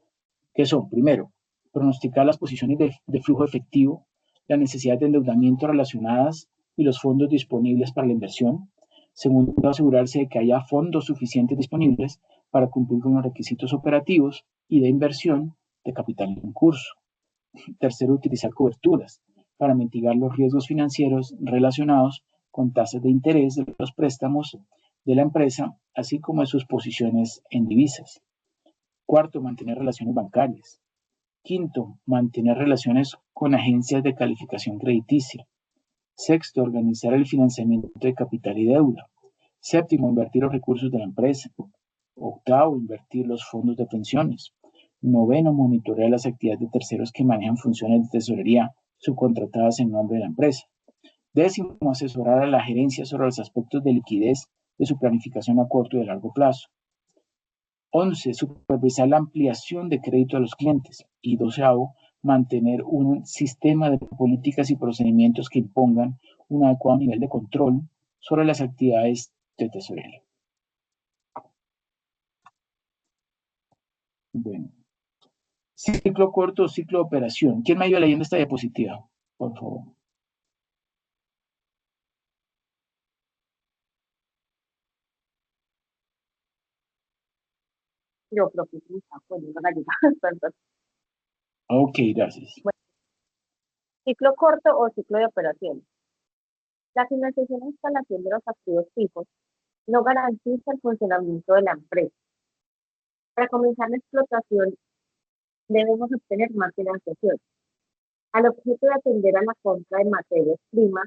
Que son, primero, pronosticar las posiciones de flujo efectivo, las necesidades de endeudamiento relacionadas y los fondos disponibles para la inversión. Segundo, asegurarse de que haya fondos suficientes disponibles para cumplir con los requisitos operativos y de inversión de capital en curso. Tercero, utilizar coberturas para mitigar los riesgos financieros relacionados con tasas de interés de los préstamos de la empresa, así como de sus posiciones en divisas. Cuarto, mantener relaciones bancarias. Quinto, mantener relaciones con agencias de calificación crediticia. Sexto, organizar el financiamiento de capital y deuda. Séptimo, invertir los recursos de la empresa. Octavo, invertir los fondos de pensiones. Noveno, monitorear las actividades de terceros que manejan funciones de tesorería subcontratadas en nombre de la empresa. Décimo, asesorar a la gerencia sobre los aspectos de liquidez de su planificación a corto y a largo plazo. 11, supervisar la ampliación de crédito a los clientes. Y 12, mantener un sistema de políticas y procedimientos que impongan un adecuado nivel de control sobre las actividades de tesorería. Bueno, ciclo corto o ciclo de operación. ¿Quién me ha ido leyendo esta diapositiva? Por favor. Yo creo que sí, está poniendo la ayuda. Ok, gracias. Bueno, ciclo corto o ciclo de operaciones. La financiación e instalación de los activos fijos no garantiza el funcionamiento de la empresa. Para comenzar la explotación debemos obtener más financiación, al objeto de atender a la compra de materias primas,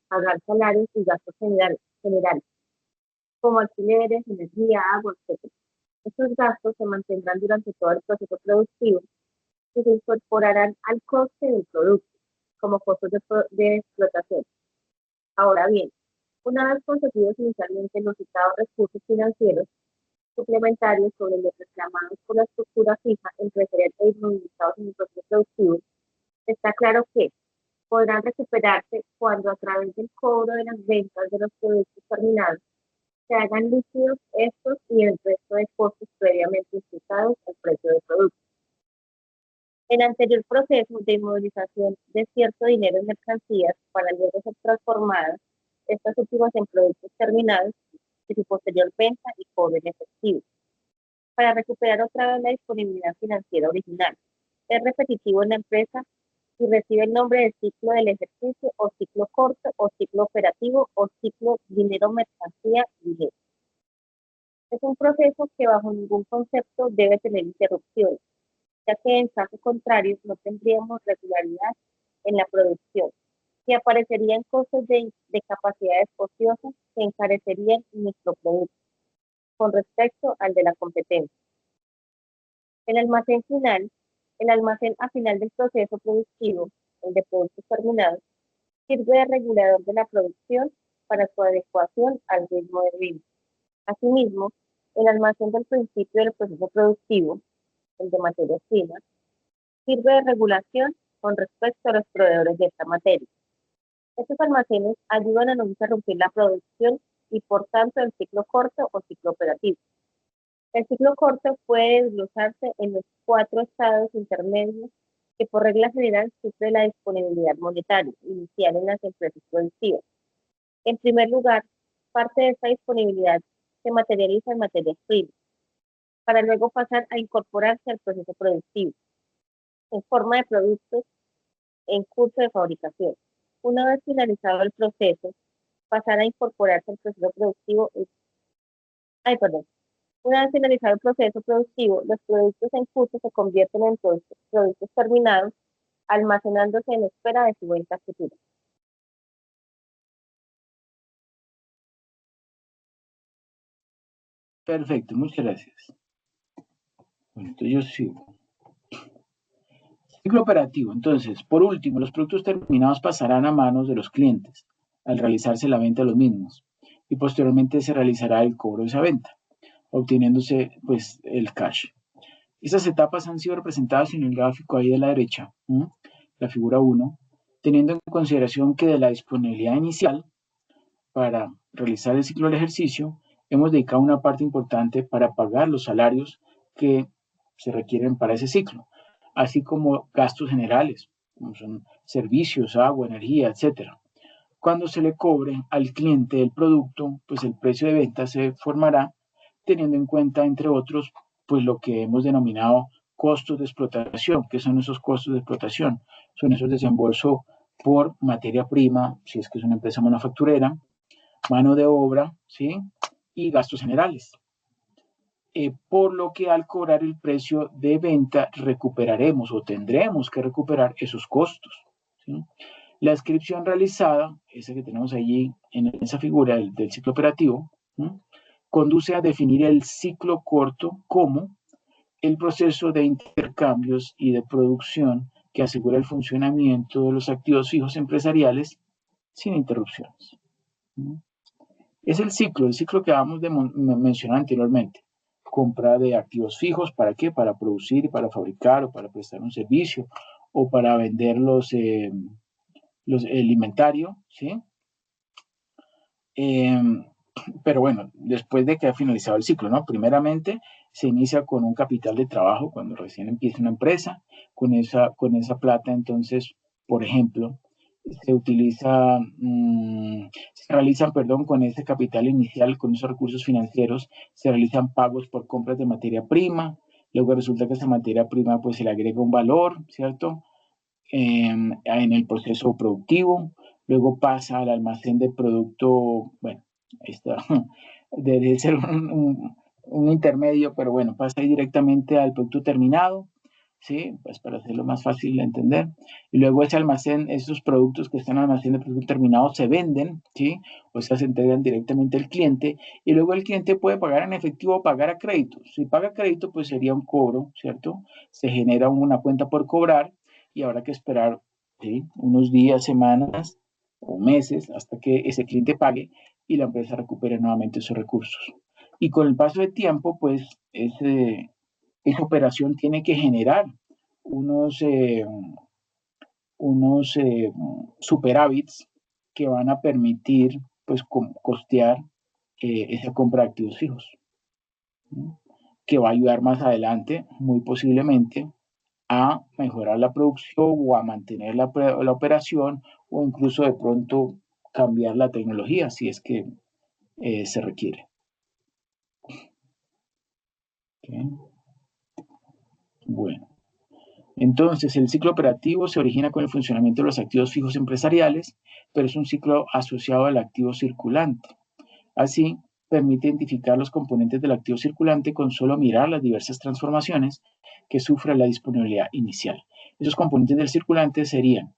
pagar salarios y gastos generales, como alquileres, energía, agua, etc. Estos gastos se mantendrán durante todo el proceso productivo y se incorporarán al coste del producto como costos de explotación. Ahora bien, una vez conseguidos inicialmente los citados recursos financieros suplementarios sobre los reclamados por la estructura fija empresarial e inmovilizados en el proceso productivo, está claro que podrán recuperarse cuando a través del cobro de las ventas de los productos terminados se hagan líquidos estos y el resto de costos previamente imputados al precio del producto. El anterior proceso de inmovilización de cierto dinero en mercancías para luego ser transformadas, estas últimas en productos terminados, y su posterior venta y cobro en efectivo, para recuperar otra vez la disponibilidad financiera original. Es repetitivo en la empresa y recibe el nombre de ciclo del ejercicio o ciclo corto o ciclo operativo o ciclo dinero-mercancía-dinero. Es un proceso que bajo ningún concepto debe tener interrupciones, ya que en caso contrario no tendríamos regularidad en la producción y aparecerían costos de capacidades ociosas que encarecerían nuestro producto con respecto al de la competencia. El almacén final, el almacén a final del proceso productivo, el de productos terminados, sirve de regulador de la producción para su adecuación al ritmo de vida. Asimismo, el almacén del principio del proceso productivo, el de materias primas, sirve de regulación con respecto a los proveedores de esta materia. Estos almacenes ayudan a no interrumpir la producción y por tanto el ciclo corto o ciclo operativo. El ciclo corto puede desglosarse en los 4 estados intermedios que por regla general sufre la disponibilidad monetaria inicial en las empresas productivas. En primer lugar, parte de esta disponibilidad se materializa en materias primas, para luego pasar a incorporarse al proceso productivo, en forma de productos en curso de fabricación. Una vez finalizado el proceso, pasar a incorporarse al proceso productivo. Perdón. Una vez finalizado el proceso productivo, los productos en curso se convierten en productos terminados, almacenándose en espera de su venta futura. Perfecto, muchas gracias. Bueno, entonces yo sigo. Ciclo operativo. Entonces, por último, los productos terminados pasarán a manos de los clientes al realizarse la venta de los mismos y posteriormente se realizará el cobro de esa venta, obteniéndose pues el cash. Estas etapas han sido representadas en el gráfico ahí de la derecha, la figura 1, teniendo en consideración que de la disponibilidad inicial para realizar el ciclo del ejercicio, hemos dedicado una parte importante para pagar los salarios que se requieren para ese ciclo, así como gastos generales, como son servicios, agua, energía, etc. Cuando se le cobre al cliente el producto, pues el precio de venta se formará teniendo en cuenta, entre otros, pues lo que hemos denominado costos de explotación. ¿Qué son esos costos de explotación? Son esos desembolsos por materia prima, si es que es una empresa manufacturera, mano de obra, ¿sí? Y gastos generales. Por lo que al cobrar el precio de venta recuperaremos o tendremos que recuperar esos costos, ¿sí? La descripción realizada, esa que tenemos allí en esa figura del ciclo operativo, ¿sí? Conduce a definir el ciclo corto como el proceso de intercambios y de producción que asegura el funcionamiento de los activos fijos empresariales sin interrupciones. Es el ciclo que acabamos de mencionar anteriormente. Compra de activos fijos, ¿para qué? Para producir y para fabricar o para prestar un servicio o para vender el inventario, ¿sí? Pero bueno, después de que ha finalizado el ciclo, ¿no? Primeramente se inicia con un capital de trabajo cuando recién empieza una empresa, con esa plata, entonces, por ejemplo, se utiliza, se realizan, perdón, con ese capital inicial, con esos recursos financieros, se realizan pagos por compras de materia prima, luego resulta que esa materia prima pues se le agrega un valor, ¿cierto? En el proceso productivo, luego pasa al almacén de producto, bueno, ahí está, debe ser un intermedio, pero bueno, pasa ahí directamente al producto terminado, ¿sí? Pues para hacerlo más fácil de entender. Y luego ese almacén, esos productos que están en el almacén de producto terminado se venden, ¿sí? O sea, se entregan directamente al cliente y luego el cliente puede pagar en efectivo o pagar a crédito. Si paga a crédito, pues sería un cobro, ¿cierto? Se genera una cuenta por cobrar y habrá que esperar, ¿sí? Unos días, semanas o meses hasta que ese cliente pague y la empresa recupere nuevamente sus recursos. Y con el paso del tiempo, pues esa operación tiene que generar unos, superávits que van a permitir pues costear esa compra de activos fijos, ¿no? Que va a ayudar más adelante, muy posiblemente, a mejorar la producción o a mantener la operación o incluso de pronto cambiar la tecnología si es que se requiere. ¿Okay? Bueno, entonces el ciclo operativo se origina con el funcionamiento de los activos fijos empresariales, pero es un ciclo asociado al activo circulante. Así, permite identificar los componentes del activo circulante con solo mirar las diversas transformaciones que sufre la disponibilidad inicial. Esos componentes del circulante serían,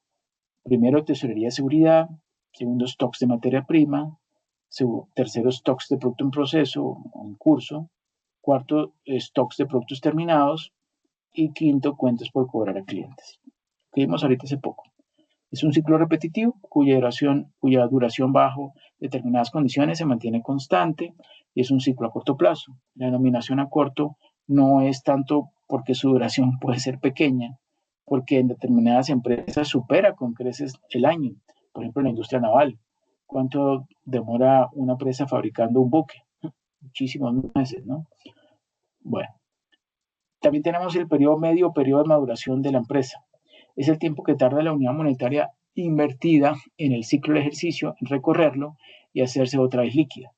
primero, tesorería de seguridad, segundo, stocks de materia prima, tercero, stocks de producto en proceso o en curso, cuarto, stocks de productos terminados y quinto, cuentas por cobrar a clientes. Que vimos ahorita hace poco. Es un ciclo repetitivo cuya duración bajo determinadas condiciones se mantiene constante y es un ciclo a corto plazo. La denominación a corto no es tanto porque su duración puede ser pequeña, porque en determinadas empresas supera con creces el año. Por ejemplo, en la industria naval. ¿Cuánto demora una empresa fabricando un buque? Muchísimos meses, ¿no? Bueno, también tenemos el periodo medio, periodo de maduración de la empresa. Es el tiempo que tarda la unidad monetaria invertida en el ciclo de ejercicio en recorrerlo y hacerse otra vez líquida.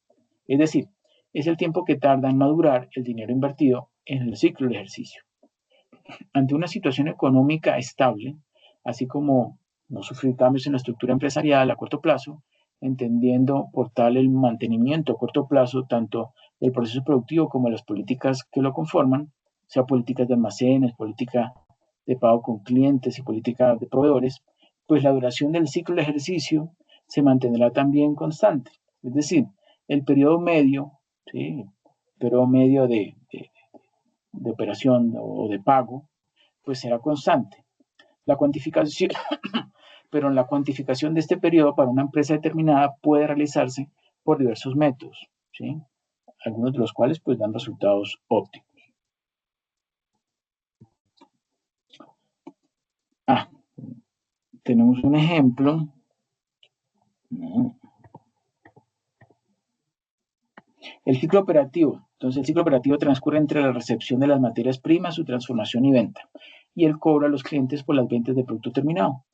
Es decir, es el tiempo que tarda en madurar el dinero invertido en el ciclo de ejercicio. Ante una situación económica estable, así como no sufrir cambios en la estructura empresarial a corto plazo, entendiendo por tal el mantenimiento a corto plazo tanto del proceso productivo como de las políticas que lo conforman, sea políticas de almacenes, política de pago con clientes y política de proveedores, pues la duración del ciclo de ejercicio se mantendrá también constante. Es decir, el periodo medio, ¿sí? Periodo medio de operación o de pago, pues será constante. La cuantificación, pero la cuantificación de este periodo para una empresa determinada puede realizarse por diversos métodos, ¿sí? Algunos de los cuales pues dan resultados óptimos. Tenemos un ejemplo. El ciclo operativo. Entonces, el ciclo operativo transcurre entre la recepción de las materias primas, su transformación y venta, y el cobro a los clientes por las ventas de producto terminado.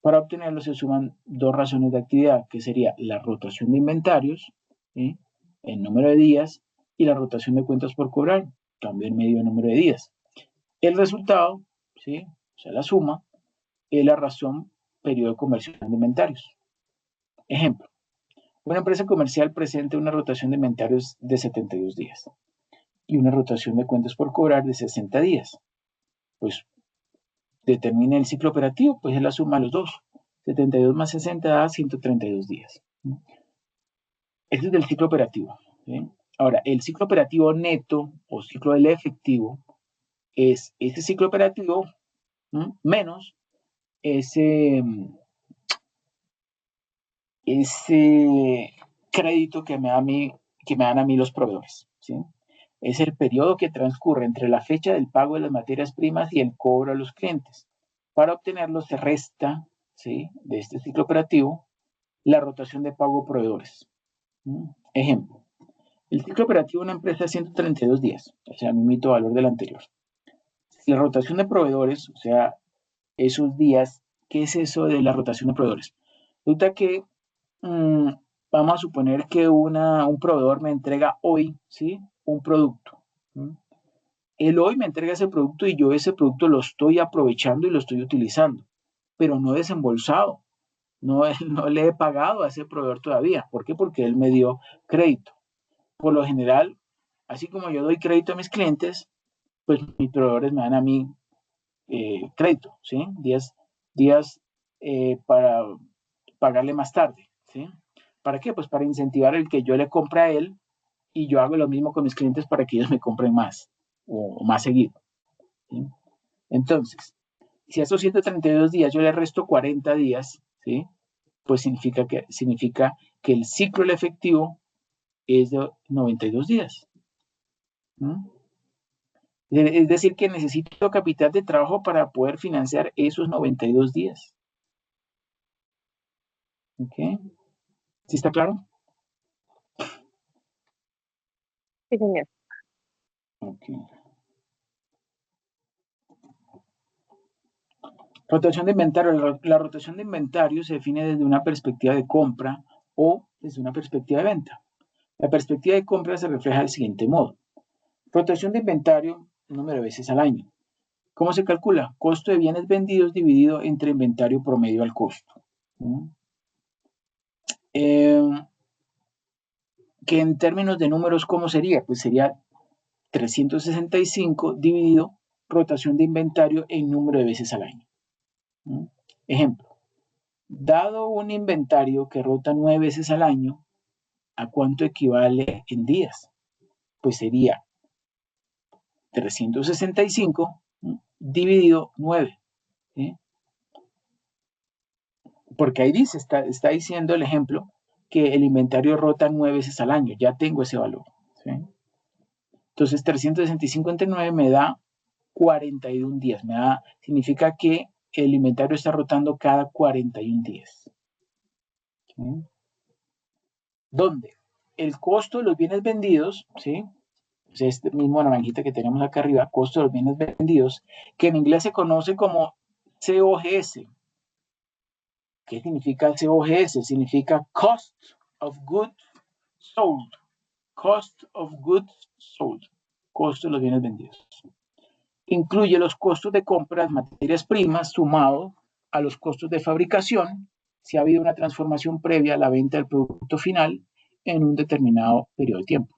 Para obtenerlo se suman dos razones de actividad, que sería la rotación de inventarios, ¿sí? El número de días, y la rotación de cuentas por cobrar, también medio número de días. El resultado, ¿sí? O sea, la suma, es la razón periodo de conversión de inventarios. Ejemplo, una empresa comercial presenta una rotación de inventarios de 72 días y una rotación de cuentas por cobrar de 60 días. Pues determina el ciclo operativo, pues es la suma de los dos. 72 más 60 da 132 días. Este es del ciclo operativo. ¿Sí? Ahora, el ciclo operativo neto o ciclo del efectivo es ese ciclo operativo menos ese crédito que me dan a mí los proveedores. ¿Sí? Es el periodo que transcurre entre la fecha del pago de las materias primas y el cobro a los clientes. Para obtenerlo se resta, ¿sí?, de este ciclo operativo la rotación de pago a proveedores. Ejemplo, el ciclo operativo de una empresa es 132 días, o sea, mismito valor del anterior. La rotación de proveedores, o sea, esos días, ¿qué es eso de la rotación de proveedores? Resulta que vamos a suponer que un proveedor me entrega hoy, ¿sí?, un producto. Él hoy me entrega ese producto y yo ese producto lo estoy aprovechando y lo estoy utilizando, pero no he desembolsado, no le he pagado a ese proveedor todavía. ¿Por qué? Porque él me dio crédito. Por lo general, así como yo doy crédito a mis clientes, pues mis proveedores me dan a mí crédito, ¿sí? Días para pagarle más tarde, ¿sí? ¿Para qué? Pues para incentivar el que yo le compre a él y yo hago lo mismo con mis clientes para que ellos me compren más o más seguido, ¿sí? Entonces, si a esos 132 días yo le resto 40 días, ¿sí?, pues significa que el ciclo del efectivo es de 92 días. Es decir, que necesito capital de trabajo para poder financiar esos 92 días. ¿Ok? ¿Sí está claro? Sí, señor. Ok. Rotación de inventario. La rotación de inventario se define desde una perspectiva de compra o desde una perspectiva de venta. La perspectiva de compra se refleja del siguiente modo. Rotación de inventario, número de veces al año. ¿Cómo se calcula? Costo de bienes vendidos dividido entre inventario promedio al costo. Que en términos de números, ¿cómo sería? Pues sería 365 dividido rotación de inventario en número de veces al año. Ejemplo, dado un inventario que rota 9 veces al año, ¿a cuánto equivale en días? Pues sería 365 dividido 9. ¿Sí? Porque ahí dice, está diciendo el ejemplo que el inventario rota 9 veces al año. Ya tengo ese valor. ¿Sí? Entonces, 365 entre 9 me da 41 días. Significa que el inventario está rotando cada 41 días. ¿Sí? ¿Dónde? El costo de los bienes vendidos, ¿sí? Pues este mismo naranjita que tenemos acá arriba, costo de los bienes vendidos, que en inglés se conoce como COGS. ¿Qué significa COGS? Significa Cost of Goods Sold. Cost of goods sold, costo de los bienes vendidos. Incluye los costos de compra de materias primas sumado a los costos de fabricación si ha habido una transformación previa a la venta del producto final en un determinado periodo de tiempo.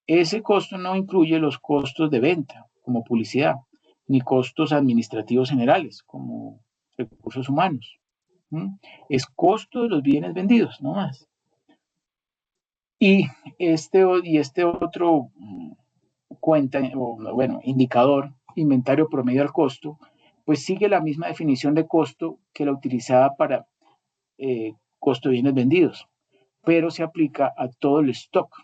Ese costo no incluye los costos de venta, como publicidad, ni costos administrativos generales, como recursos humanos. Es costo de los bienes vendidos, no más. Y este otro indicador, inventario promedio al costo, pues sigue la misma definición de costo que la utilizada para costo de bienes vendidos, pero se aplica a todo el stock,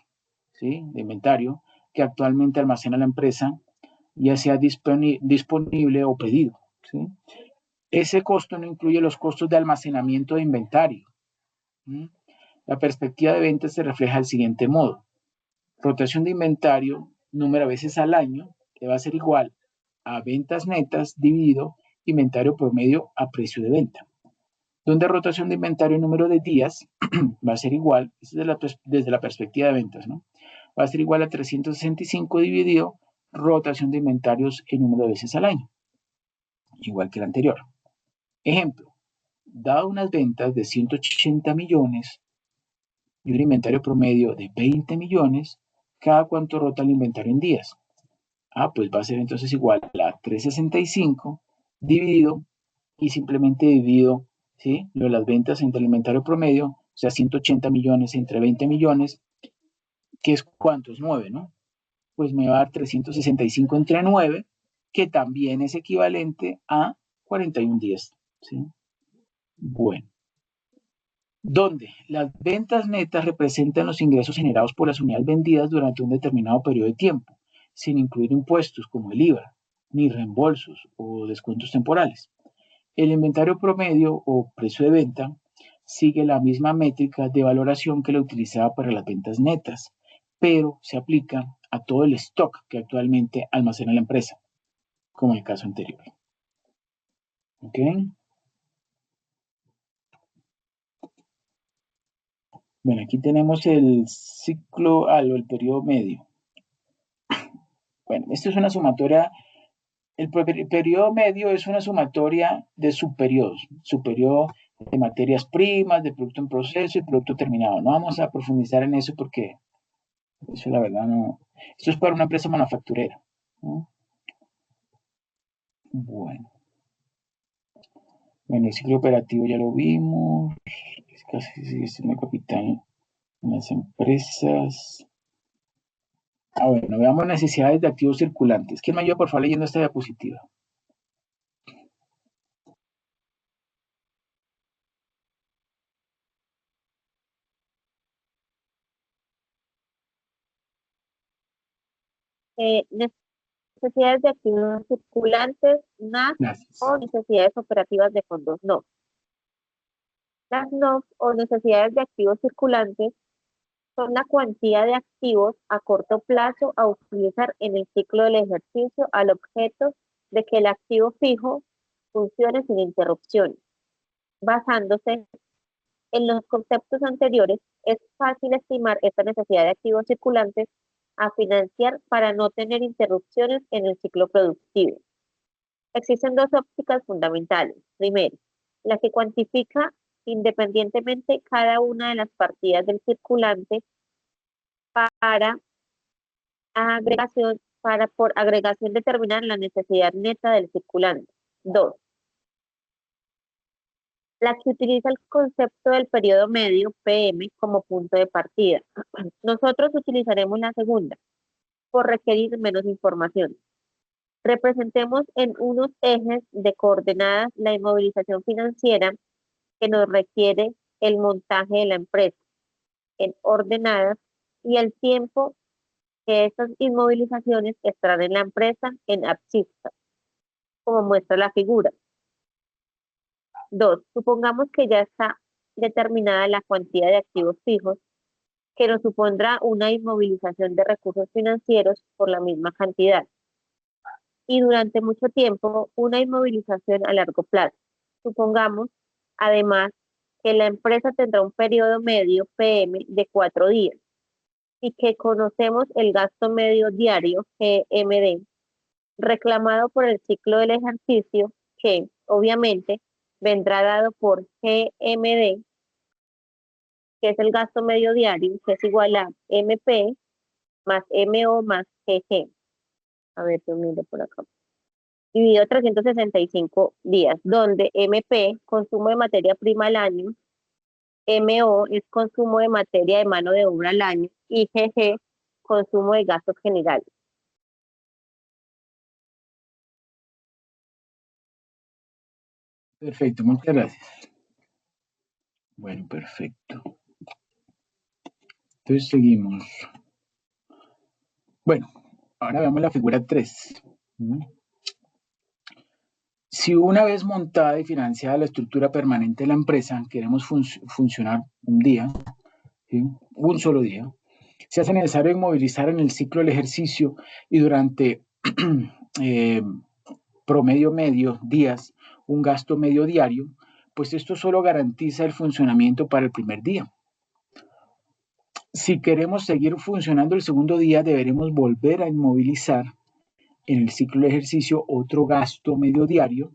¿sí?, de inventario que actualmente almacena la empresa, ya sea disponible o pedido, ¿sí? Ese costo no incluye los costos de almacenamiento de inventario. La perspectiva de ventas se refleja del siguiente modo. Rotación de inventario, número de veces al año, que va a ser igual a ventas netas dividido inventario promedio a precio de venta. Donde rotación de inventario, número de días, va a ser igual, desde la perspectiva de ventas, ¿no? Va a ser igual a 365 dividido rotación de inventarios en número de veces al año, igual que el anterior. Ejemplo, dado unas ventas de 180 millones y un inventario promedio de 20 millones, ¿cada cuánto rota el inventario en días? Pues va a ser entonces igual a 365 dividido y simplemente dividido, ¿sí?, las ventas entre el inventario promedio, o sea, 180 millones entre 20 millones, que es ¿cuánto? Es 9, ¿no? Pues me va a dar 365 entre 9, que también es equivalente a 41 días, ¿sí? Bueno, donde las ventas netas representan los ingresos generados por las unidades vendidas durante un determinado periodo de tiempo, sin incluir impuestos como el IVA, ni reembolsos o descuentos temporales. El inventario promedio o precio de venta sigue la misma métrica de valoración que la utilizaba para las ventas netas, pero se aplica a todo el stock que actualmente almacena la empresa, como en el caso anterior. ¿Ok? Bueno, aquí tenemos el ciclo, el periodo medio. Bueno, esto es una sumatoria. El periodo medio es una sumatoria de subperiodos, subperiodo de materias primas, de producto en proceso y producto terminado. No vamos a profundizar en eso porque eso la verdad no. Esto es para una empresa manufacturera, ¿no? Bueno, el ciclo operativo ya lo vimos. Es casi es una capital en las empresas. Bueno, veamos necesidades de activos circulantes. ¿Quién me ayuda, por favor, leyendo esta diapositiva? Necesidades de activos circulantes, NAC, Gracias. o necesidades operativas de fondos, no. Las NOF o necesidades de activos circulantes son la cuantía de activos a corto plazo a utilizar en el ciclo del ejercicio al objeto de que el activo fijo funcione sin interrupciones. Basándose en los conceptos anteriores, es fácil estimar esta necesidad de activos circulantes a financiar para no tener interrupciones en el ciclo productivo. Existen dos ópticas fundamentales. Primero, la que cuantifica independientemente cada una de las partidas del circulante para por agregación determinar la necesidad neta del circulante. 2. La que utiliza el concepto del periodo medio, PM, como punto de partida. Nosotros utilizaremos la segunda, por requerir menos información. Representemos en unos ejes de coordenadas la inmovilización financiera que nos requiere el montaje de la empresa, en ordenadas, y el tiempo que estas inmovilizaciones estarán en la empresa en abscisas, como muestra la figura. 2. Supongamos que ya está determinada la cuantía de activos fijos que nos supondrá una inmovilización de recursos financieros por la misma cantidad. Y durante mucho tiempo, una inmovilización a largo plazo. Supongamos, además, que la empresa tendrá un periodo medio PM de 4 días y que conocemos el gasto medio diario, GMD, reclamado por el ciclo del ejercicio, que obviamente vendrá dado por GMD, que es el gasto medio diario, que es igual a MP más MO más GG. A ver, yo miro por acá. Dividido 365 días, donde MP, consumo de materia prima al año, MO es consumo de materia de mano de obra al año y GG, consumo de gastos generales. Perfecto, muchas gracias. Bueno, perfecto. Entonces seguimos. Bueno, ahora veamos la figura 3. Si una vez montada y financiada la estructura permanente de la empresa, queremos funcionar un día, ¿sí? Un solo día, se hace necesario inmovilizar en el ciclo del ejercicio y durante promedio medio días un gasto medio diario, pues esto solo garantiza el funcionamiento para el primer día. Si queremos seguir funcionando el segundo día, deberemos volver a inmovilizar en el ciclo de ejercicio otro gasto medio diario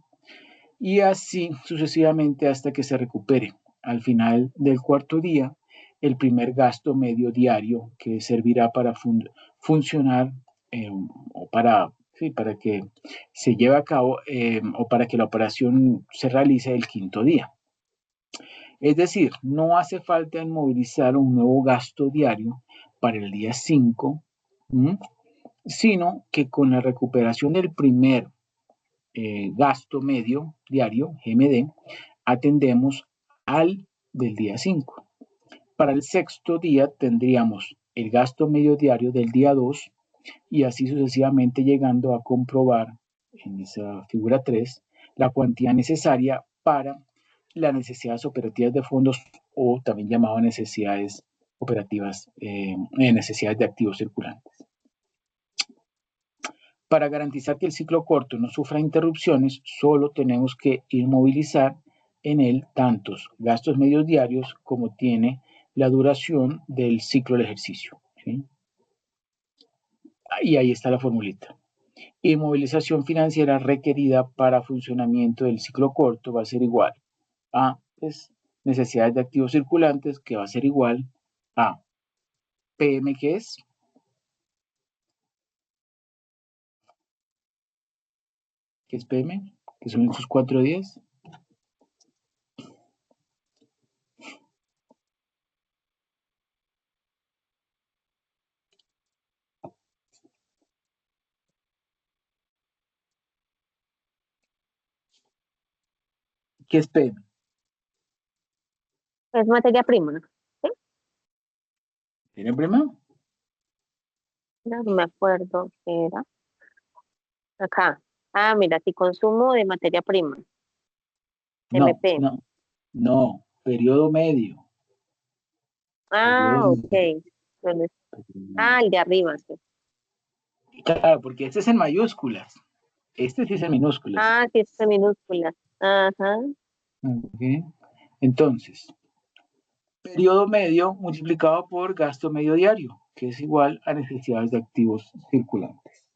y así sucesivamente hasta que se recupere al final del cuarto día el primer gasto medio diario que servirá para funcionar o para que se lleve a cabo o para que la operación se realice el quinto día. Es decir, no hace falta inmovilizar un nuevo gasto diario para el día 5, sino que con la recuperación del primer gasto medio diario, GMD, atendemos al del día 5. Para el sexto día tendríamos el gasto medio diario del día 2 y así sucesivamente llegando a comprobar en esa figura 3 la cuantía necesaria para las necesidades operativas de fondos o también llamadas necesidades operativas, necesidades de activos circulantes. Para garantizar que el ciclo corto no sufra interrupciones, solo tenemos que inmovilizar en él tantos gastos medios diarios como tiene la duración del ciclo del ejercicio, ¿sí? Y ahí está la formulita. Inmovilización financiera requerida para funcionamiento del ciclo corto va a ser igual a pues, necesidades de activos circulantes, que va a ser igual a PM, que es PM, que son estos 4 días. ¿Qué es PM? Es materia prima, ¿no? ¿Sí? ¿Tiene prima? No me acuerdo qué era. Acá. Ah, mira, si consumo de materia prima, No, MP. no, no, periodo medio. Periodo Ah, medio. ok. Ah, el de arriba, sí. Claro, porque este es en mayúsculas. Este sí es en minúsculas. Ah, sí, es en minúsculas. Ajá. Okay. Entonces, periodo medio multiplicado por gasto medio diario, que es igual a necesidades de activos circulantes.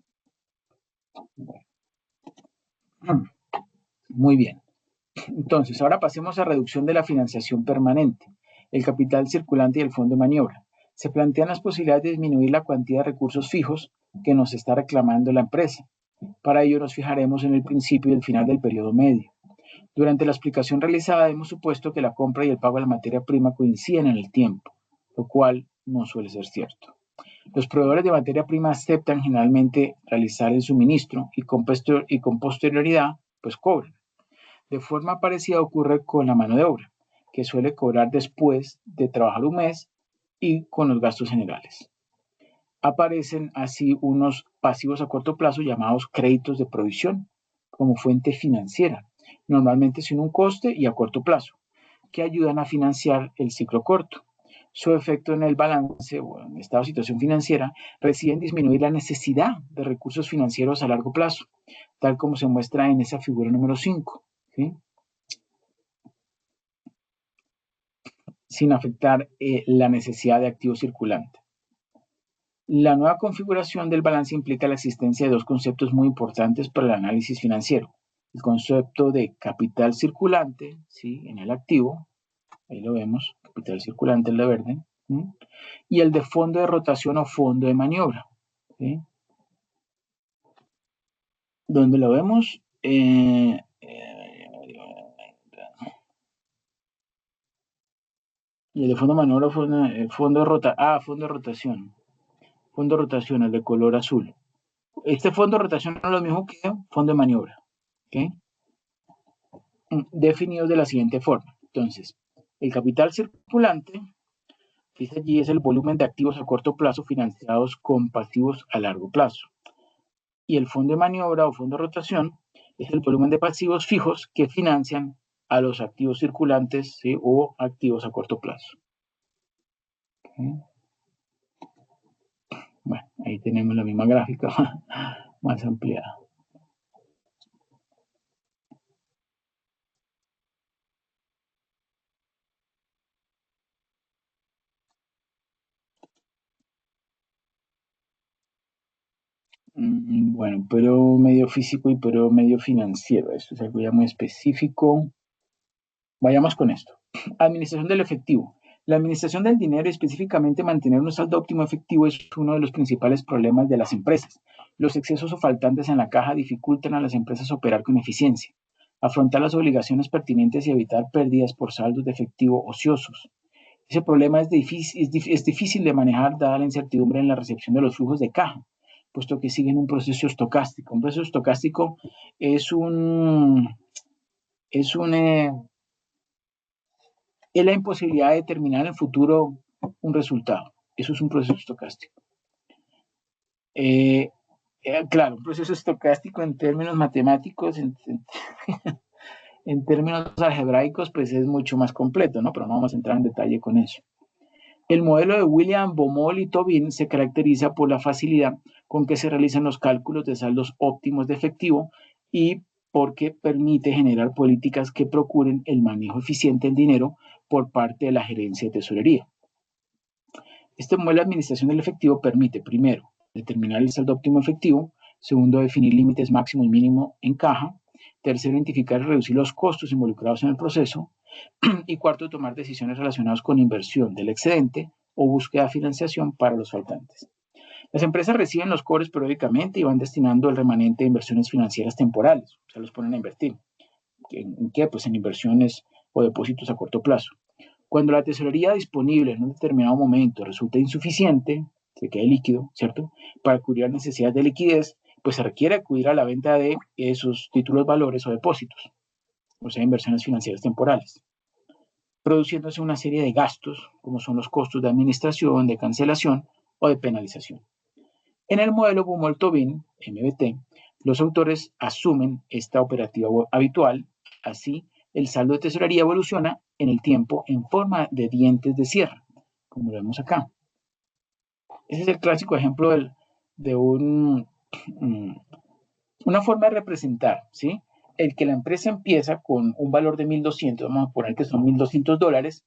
Muy bien. Entonces, ahora pasemos a reducción de la financiación permanente, el capital circulante y el fondo de maniobra. Se plantean las posibilidades de disminuir la cuantía de recursos fijos que nos está reclamando la empresa. Para ello nos fijaremos en el principio y el final del periodo medio. Durante la explicación realizada hemos supuesto que la compra y el pago de la materia prima coinciden en el tiempo, lo cual no suele ser cierto. Los proveedores de materia prima aceptan generalmente realizar el suministro y con posterioridad pues cobran. De forma parecida ocurre con la mano de obra, que suele cobrar después de trabajar un mes y con los gastos generales. Aparecen así unos pasivos a corto plazo llamados créditos de provisión como fuente financiera, normalmente sin un coste y a corto plazo, que ayudan a financiar el ciclo corto. Su efecto en el balance o en estado de situación financiera reside en disminuir la necesidad de recursos financieros a largo plazo, tal como se muestra en esa figura número 5, ¿sí? Sin afectar la necesidad de activo circulante. La nueva configuración del balance implica la existencia de dos conceptos muy importantes para el análisis financiero. El concepto de capital circulante, ¿sí? En el activo, ahí lo vemos, capital circulante en la verde, ¿sí? Y el de fondo de rotación o fondo de maniobra, ¿sí? ¿Dónde lo vemos? Y el de fondo de maniobra, fondo de rotación. Fondo de rotación, el de color azul. Este fondo de rotación no es lo mismo que fondo de maniobra, ¿ok? Definidos de la siguiente forma. Entonces, el capital circulante, que dice allí, es el volumen de activos a corto plazo financiados con pasivos a largo plazo. Y el fondo de maniobra o fondo de rotación es el volumen de pasivos fijos que financian a los activos circulantes, ¿sí? O activos a corto plazo. ¿Sí? Bueno, ahí tenemos la misma gráfica más ampliada. Bueno, pero medio físico y pero medio financiero. Esto es algo ya muy específico. Vayamos con esto. Administración del efectivo. La administración del dinero, específicamente mantener un saldo óptimo efectivo, es uno de los principales problemas de las empresas. Los excesos o faltantes en la caja dificultan a las empresas operar con eficiencia, afrontar las obligaciones pertinentes y evitar pérdidas por saldos de efectivo ociosos. Ese problema es difícil de manejar dada la incertidumbre en la recepción de los flujos de caja, puesto que siguen un proceso estocástico. Un proceso estocástico es es la imposibilidad de determinar en el futuro un resultado. Eso es un proceso estocástico. Claro, un proceso estocástico en términos matemáticos, en términos algebraicos, pues es mucho más completo, ¿no? Pero no vamos a entrar en detalle con eso. El modelo de William, Baumol y Tobin se caracteriza por la facilidad con que se realizan los cálculos de saldos óptimos de efectivo y porque permite generar políticas que procuren el manejo eficiente del dinero por parte de la gerencia de tesorería. Este modelo de administración del efectivo permite, primero, determinar el saldo óptimo efectivo, segundo, definir límites máximos y mínimos en caja, tercero, identificar y reducir los costos involucrados en el proceso, y cuarto, tomar decisiones relacionadas con inversión del excedente o búsqueda de financiación para los faltantes. Las empresas reciben los cobres periódicamente y van destinando el remanente a inversiones financieras temporales, o sea, los ponen a invertir. ¿En qué? Pues en inversiones o depósitos a corto plazo. Cuando la tesorería disponible en un determinado momento resulta insuficiente, se queda líquido, ¿cierto? Para cubrir necesidades de liquidez, pues se requiere acudir a la venta de esos títulos, valores o depósitos, o sea, inversiones financieras temporales, produciéndose una serie de gastos, como son los costos de administración, de cancelación o de penalización. En el modelo Baumol-Tobin, MBT, los autores asumen esta operativa habitual, así el saldo de tesorería evoluciona en el tiempo en forma de dientes de sierra, como lo vemos acá. Ese es el clásico ejemplo de una forma de representar, ¿sí? El que la empresa empieza con un valor de 1.200, vamos a poner que son $1.200,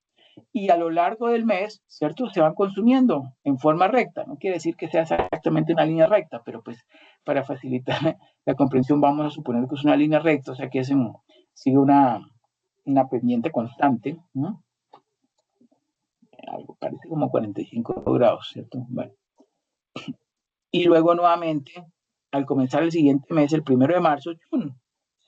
y a lo largo del mes, ¿cierto? Se van consumiendo en forma recta. No quiere decir que sea exactamente una línea recta, pero pues para facilitar la comprensión vamos a suponer que es una línea recta, o sea que sigue una pendiente constante, ¿no? Algo parece como 45 grados, ¿cierto? Bueno. Y luego nuevamente, al comenzar el siguiente mes, el 1 de marzo,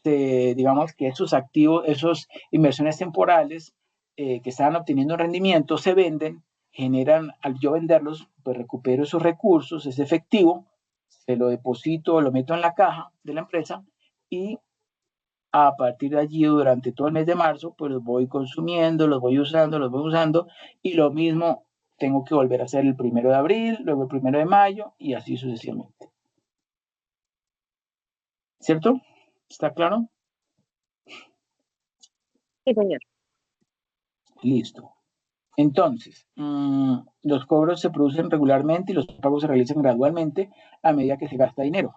digamos que esos activos, esas inversiones temporales que estaban obteniendo rendimiento se venden, generan, al yo venderlos, pues recupero esos recursos, ese efectivo, se lo deposito, lo meto en la caja de la empresa y a partir de allí durante todo el mes de marzo, pues los voy consumiendo, los voy usando y lo mismo tengo que volver a hacer el 1 de abril, luego el 1 de mayo y así sucesivamente. ¿Cierto? ¿Está claro? Sí, señor. Listo. Entonces, los cobros se producen regularmente y los pagos se realizan gradualmente a medida que se gasta dinero.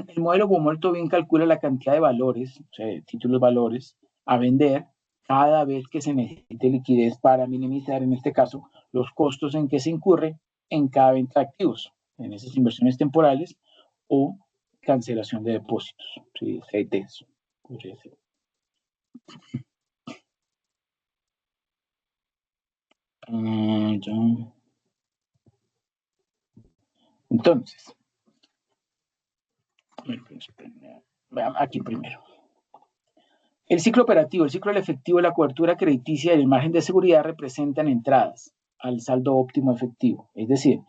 El modelo Baumol-Tobin calcula la cantidad de valores, o sea, de títulos valores, a vender cada vez que se necesite liquidez para minimizar, en este caso, los costos en que se incurre en cada venta de activos. en esas inversiones temporales, o cancelación de depósitos, ¿sí? CITs, podría ser. Entonces, veamos aquí primero. El ciclo operativo, el ciclo del efectivo, la cobertura crediticia y el margen de seguridad representan entradas al saldo óptimo efectivo. Es decir,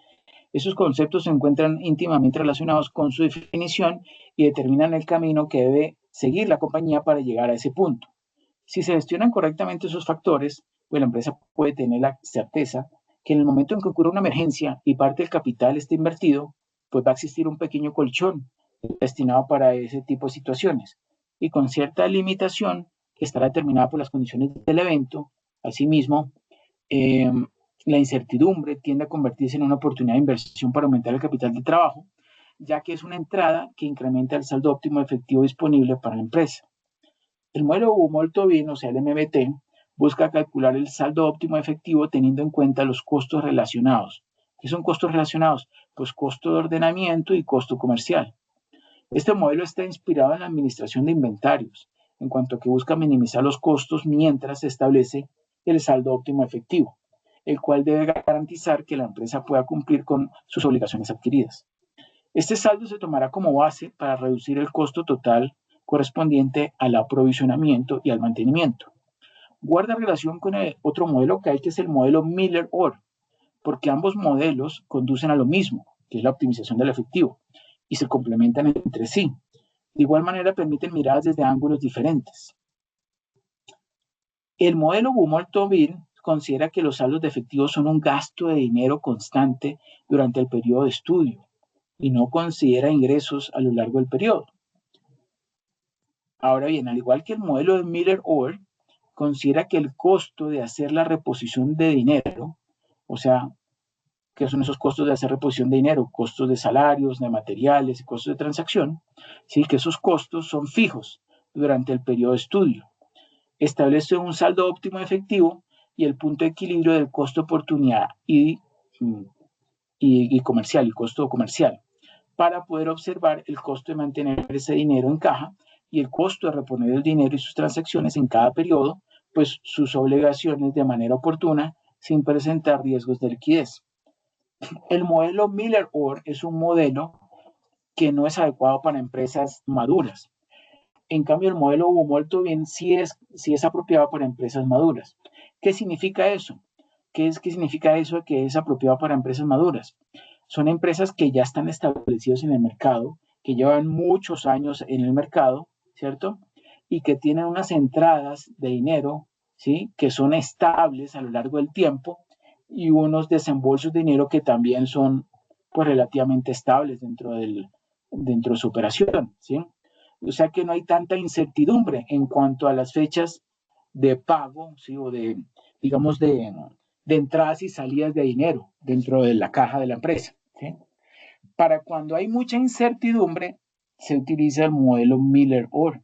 esos conceptos se encuentran íntimamente relacionados con su definición y determinan el camino que debe seguir la compañía para llegar a ese punto. Si se gestionan correctamente esos factores, pues la empresa puede tener la certeza que en el momento en que ocurra una emergencia y parte del capital esté invertido, pues va a existir un pequeño colchón destinado para ese tipo de situaciones y con cierta limitación que estará determinada por las condiciones del evento. Asimismo, la incertidumbre tiende a convertirse en una oportunidad de inversión para aumentar el capital de trabajo, ya que es una entrada que incrementa el saldo óptimo efectivo disponible para la empresa. El modelo Bumol-Tobin, o sea, el MBT, busca calcular el saldo óptimo efectivo teniendo en cuenta los costos relacionados. ¿Qué son costos relacionados? Pues costo de ordenamiento y costo comercial. Este modelo está inspirado en la administración de inventarios, en cuanto a que busca minimizar los costos mientras se establece el saldo óptimo efectivo, el cual debe garantizar que la empresa pueda cumplir con sus obligaciones adquiridas. Este saldo se tomará como base para reducir el costo total correspondiente al aprovisionamiento y al mantenimiento. Guarda relación con el otro modelo que hay, que es el modelo Miller-Orr, porque ambos modelos conducen a lo mismo, que es la optimización del efectivo, y se complementan entre sí. De igual manera, permiten miradas desde ángulos diferentes. El modelo Bumol-Tobin considera que los saldos de efectivo son un gasto de dinero constante durante el periodo de estudio y no considera ingresos a lo largo del periodo. Ahora bien, al igual que el modelo de Miller-Orr, considera que el costo de hacer la reposición de dinero, o sea, ¿qué son esos costos de hacer reposición de dinero? Costos de salarios, de materiales y costos de transacción, ¿sí? Que esos costos son fijos durante el periodo de estudio. Establece un saldo óptimo efectivo y el punto de equilibrio del costo de oportunidad y comercial, el costo comercial, para poder observar el costo de mantener ese dinero en caja y el costo de reponer el dinero y sus transacciones en cada periodo, pues sus obligaciones de manera oportuna sin presentar riesgos de liquidez. El modelo Miller-Orr es un modelo que no es adecuado para empresas maduras. En cambio, el modelo Bumol-Tobin sí es apropiado para empresas maduras. ¿Qué significa eso? ¿Qué significa eso que es apropiado para empresas maduras? Son empresas que ya están establecidas en el mercado, que llevan muchos años en el mercado, ¿cierto? Y que tienen unas entradas de dinero, ¿sí? Que son estables a lo largo del tiempo y unos desembolsos de dinero que también son pues relativamente estables dentro de su operación, ¿sí? O sea que no hay tanta incertidumbre en cuanto a las fechas de pago, ¿sí? O de, digamos, de entradas y salidas de dinero dentro de la caja de la empresa, ¿sí? Para cuando hay mucha incertidumbre, se utiliza el modelo Miller-Orr.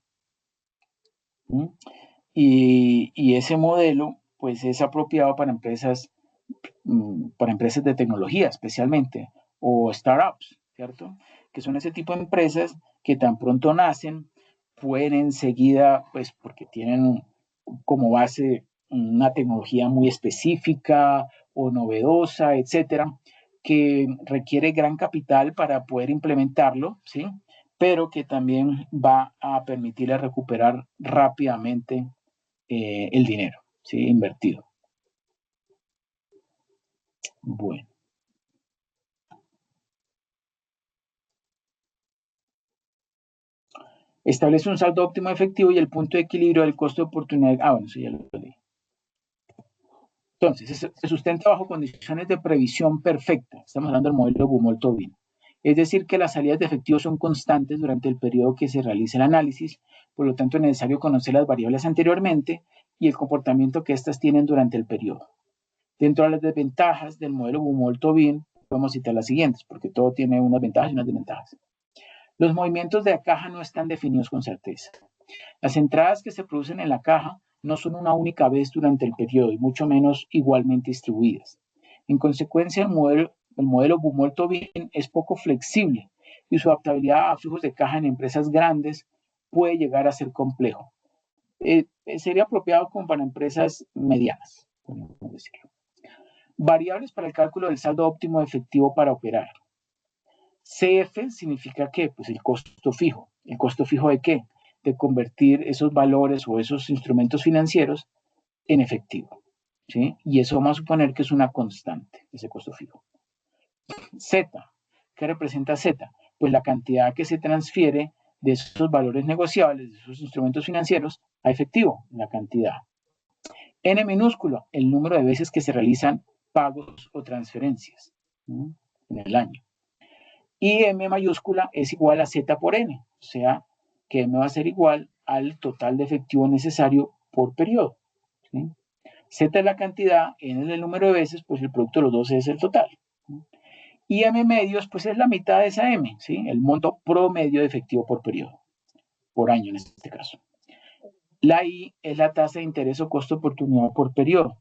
Y ese modelo, pues, es apropiado para empresas de tecnología especialmente, o startups, ¿cierto? Que son ese tipo de empresas que tan pronto nacen, pueden enseguida, pues porque tienen como base una tecnología muy específica o novedosa, etcétera, que requiere gran capital para poder implementarlo, ¿sí? Pero que también va a permitirle recuperar rápidamente el dinero, ¿sí? Invertido. Bueno. Establece un saldo óptimo efectivo y el punto de equilibrio del costo de oportunidad. Bueno, eso ya lo leí. Entonces, se sustenta bajo condiciones de previsión perfecta. Estamos hablando del modelo Bumol-Tobin. Es decir, que las salidas de efectivo son constantes durante el periodo que se realiza el análisis, por lo tanto es necesario conocer las variables anteriormente y el comportamiento que éstas tienen durante el periodo. Dentro de las desventajas del modelo Bumol-Tobin, podemos citar las siguientes, porque todo tiene unas ventajas y unas desventajas. Los movimientos de la caja no están definidos con certeza. Las entradas que se producen en la caja no son una única vez durante el periodo y mucho menos igualmente distribuidas. En consecuencia, el modelo el modelo Bumol-Tobin es poco flexible y su adaptabilidad a flujos de caja en empresas grandes puede llegar a ser complejo. Sería apropiado como para empresas medianas, podemos decirlo. Variables para el cálculo del saldo óptimo efectivo para operar. CF significa ¿qué? Pues el costo fijo. ¿El costo fijo de qué? De convertir esos valores o esos instrumentos financieros en efectivo, ¿sí? Y eso vamos a suponer que es una constante, ese costo fijo. Z, ¿qué representa Z? Pues la cantidad que se transfiere de esos valores negociables, de esos instrumentos financieros, a efectivo, la cantidad. N minúsculo, el número de veces que se realizan pagos o transferencias, ¿no?, en el año. Y M mayúscula es igual a Z por N, o sea, que M va a ser igual al total de efectivo necesario por periodo, ¿sí? Z es la cantidad, N es el número de veces, pues el producto de los dos es el total, ¿sí? Y M medios, pues es la mitad de esa M, ¿sí? El monto promedio de efectivo por periodo, por año en este caso. La I es la tasa de interés o costo de oportunidad por periodo,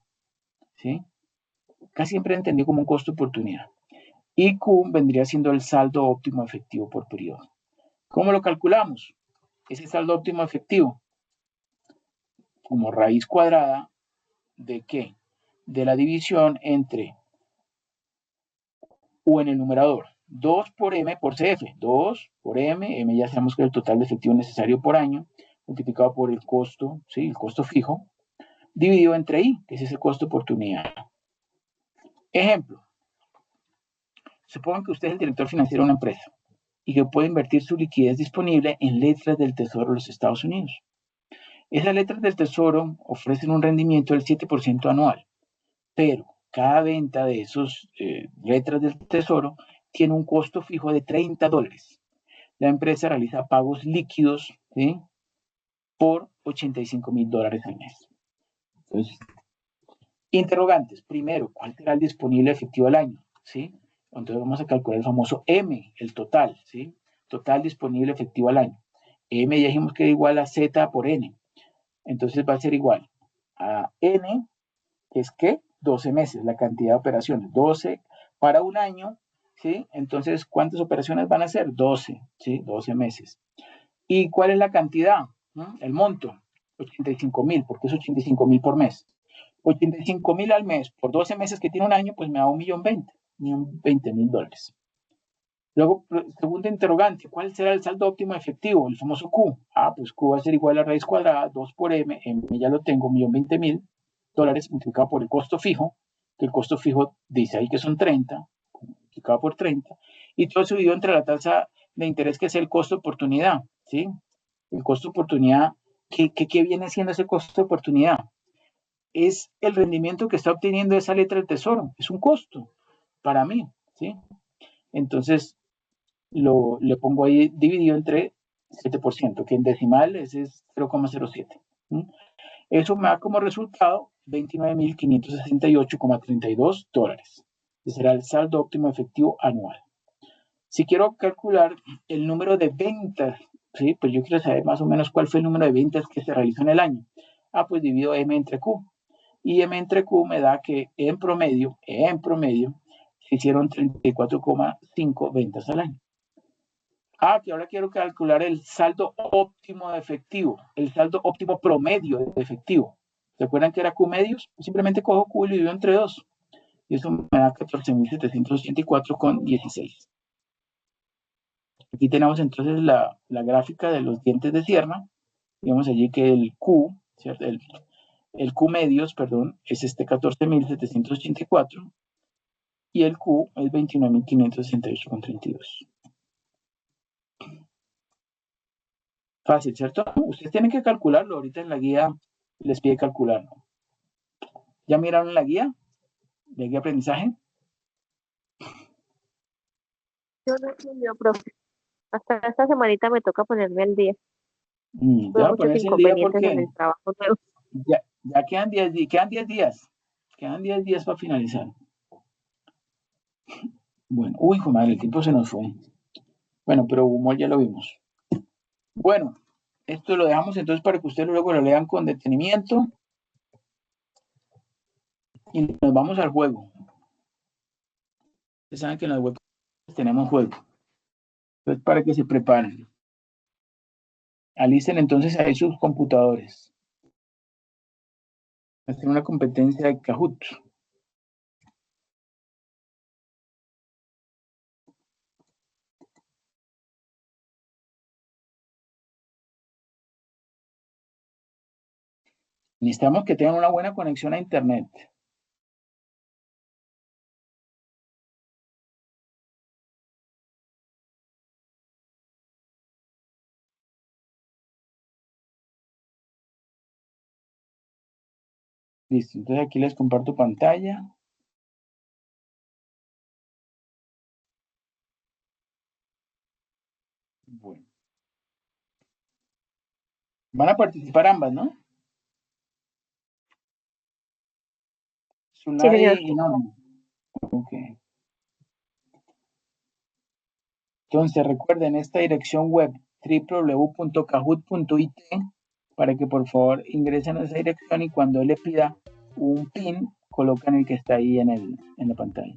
¿sí? Casi siempre entendí como un costo de oportunidad. Y Q vendría siendo el saldo óptimo efectivo por periodo. ¿Cómo lo calculamos? Ese saldo óptimo efectivo como raíz cuadrada ¿de qué? De la división entre U en el numerador, 2 por M por CF, 2 por M, M ya sabemos que es el total de efectivo necesario por año, multiplicado por el costo, ¿sí? El costo fijo, dividido entre I, que es ese costo de oportunidad. Ejemplo, supongan que usted es el director financiero de una empresa y que puede invertir su liquidez disponible en letras del Tesoro de los Estados Unidos. Esas letras del Tesoro ofrecen un rendimiento del 7% anual, pero cada venta de esos letras del Tesoro tiene un costo fijo de $30. La empresa realiza pagos líquidos, ¿sí?, por $85,000 al mes. Entonces, interrogantes. Primero, ¿cuál será el disponible efectivo al año? ¿Sí? Entonces vamos a calcular el famoso M, el total, ¿sí? Total disponible efectivo al año. M ya dijimos que era igual a Z por N. Entonces va a ser igual a N, que es ¿qué? 12 meses, la cantidad de operaciones. 12 para un año, ¿sí? Entonces, ¿cuántas operaciones van a ser? 12, ¿sí? 12 meses. ¿Y cuál es la cantidad? ¿No? El monto, 85,000, porque es 85,000 por mes. 85,000 al mes por 12 meses que tiene un año, pues me da $1,020,000. Luego, segunda interrogante, ¿cuál será el saldo óptimo efectivo? El famoso Q. Pues Q va a ser igual a raíz cuadrada, 2 por M, M ya lo tengo, $1,020,000, multiplicado por el costo fijo, que el costo fijo dice ahí que son 30, multiplicado por 30, y todo eso dividido entre la tasa de interés, que es el costo de oportunidad, ¿sí? El costo de oportunidad, ¿qué viene siendo ese costo de oportunidad? Es el rendimiento que está obteniendo esa letra del Tesoro, es un costo para mí, ¿sí? Entonces, le pongo ahí dividido entre 7%, que en decimal es 0,07. Eso me da como resultado $29,568,32. Ese será el saldo óptimo efectivo anual. Si quiero calcular el número de ventas, ¿sí?, pues yo quiero saber más o menos cuál fue el número de ventas que se realizó en el año. Pues divido M entre Q. Y M entre Q me da que en promedio, se hicieron 34,5 ventas al año. Que ahora quiero calcular el saldo óptimo de efectivo, el saldo óptimo promedio de efectivo. ¿Se acuerdan que era Q medios? Simplemente cojo Q y lo divido entre 2. Y eso me da 14,784,16. Aquí tenemos entonces la gráfica de los dientes de sierra. Vemos allí que el Q, ¿cierto? El Q medios, perdón, es 14,784 y el Q es 29,568,32. Fácil, ¿cierto? Ustedes tienen que calcularlo. Ahorita en la guía les pide calcularlo. ¿Ya miraron la guía? ¿La guía de aprendizaje? Yo no estudio, profe. Hasta esta semanita me toca ponerme al día. Ya Tuve muchos ponerse el día inconvenientes porque en el trabajo nuevo. ya quedan 10 días. Quedan 10 días para finalizar. Bueno, hijo madre, el tiempo se nos fue. Bueno, pero Bumol ya lo vimos. Bueno, esto lo dejamos entonces para que ustedes luego lo lean con detenimiento. Y nos vamos al juego. Ustedes saben que en las web tenemos juego. Entonces, para que se preparen. Alisten entonces ahí sus computadores. Va a ser una competencia de Kahoot. Necesitamos que tengan una buena conexión a Internet. Listo, entonces aquí les comparto pantalla. Bueno. Van a participar ambas, ¿no? Sí, Zulay señor. y Norma. Ok. Entonces recuerden esta dirección web www.kahoot.it para que por favor ingresen a esa dirección y cuando él le pida un pin, colocan el que está ahí en la pantalla.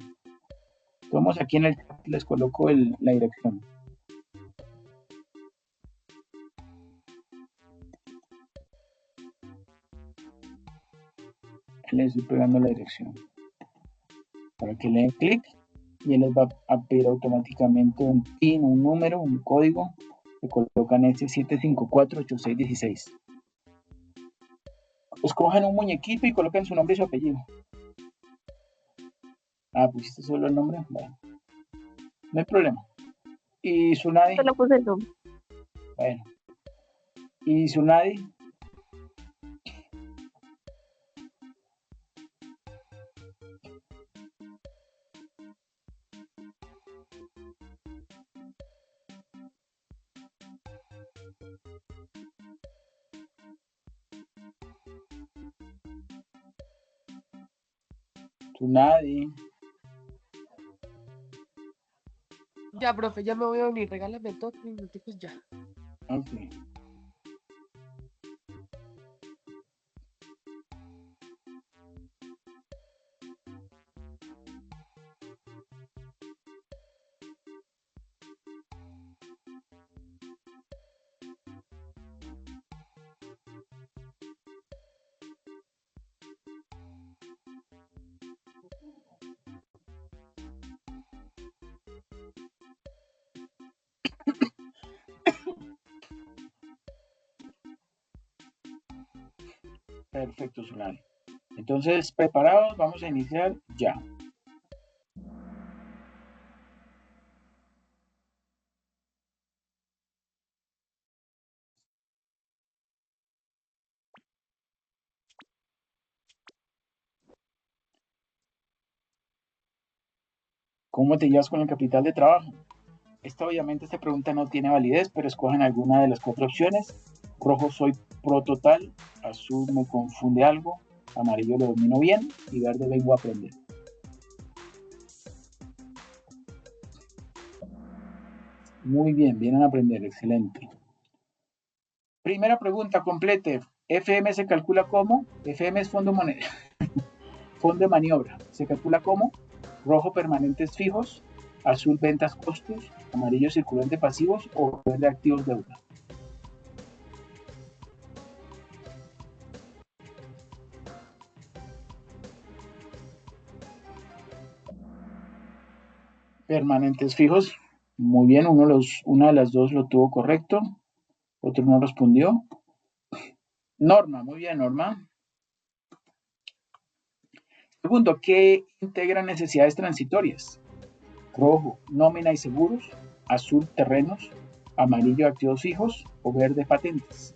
Vamos aquí en el chat, les coloco la dirección. Les estoy pegando la dirección. Para que le den clic y él les va a pedir automáticamente un pin, un número, un código. Le colocan ese 7548616. Escojan un muñequito y coloquen su nombre y su apellido. Ah, pusiste solo el nombre. Bueno, no hay problema. ¿Y Sunadi? Solo puse el nombre. Bueno. ¿Y Sunadi? Sunadi. Ya, profe, ya me voy a unir. Regálame 2 minuticos ya. Ok. Perfecto, Sunadi. Entonces, preparados, vamos a iniciar ya. ¿Cómo te llevas con el capital de trabajo? Obviamente esta pregunta no tiene validez, pero escojan alguna de las 4 opciones. Rojo soy pro total, azul me confunde algo, amarillo lo domino bien y verde vengo a aprender. Muy bien, vienen a aprender, excelente. Primera pregunta, complete. FM se calcula como, FM es fondo de maniobra, se calcula como rojo permanentes fijos, azul ventas costos, amarillo circulante pasivos o verde activos deuda. Permanentes fijos, muy bien, una de las dos lo tuvo correcto, otro no respondió. Norma, muy bien, Norma. Segundo, ¿qué integra necesidades transitorias? Rojo, nómina y seguros, azul, terrenos, amarillo, activos fijos o verde, patentes.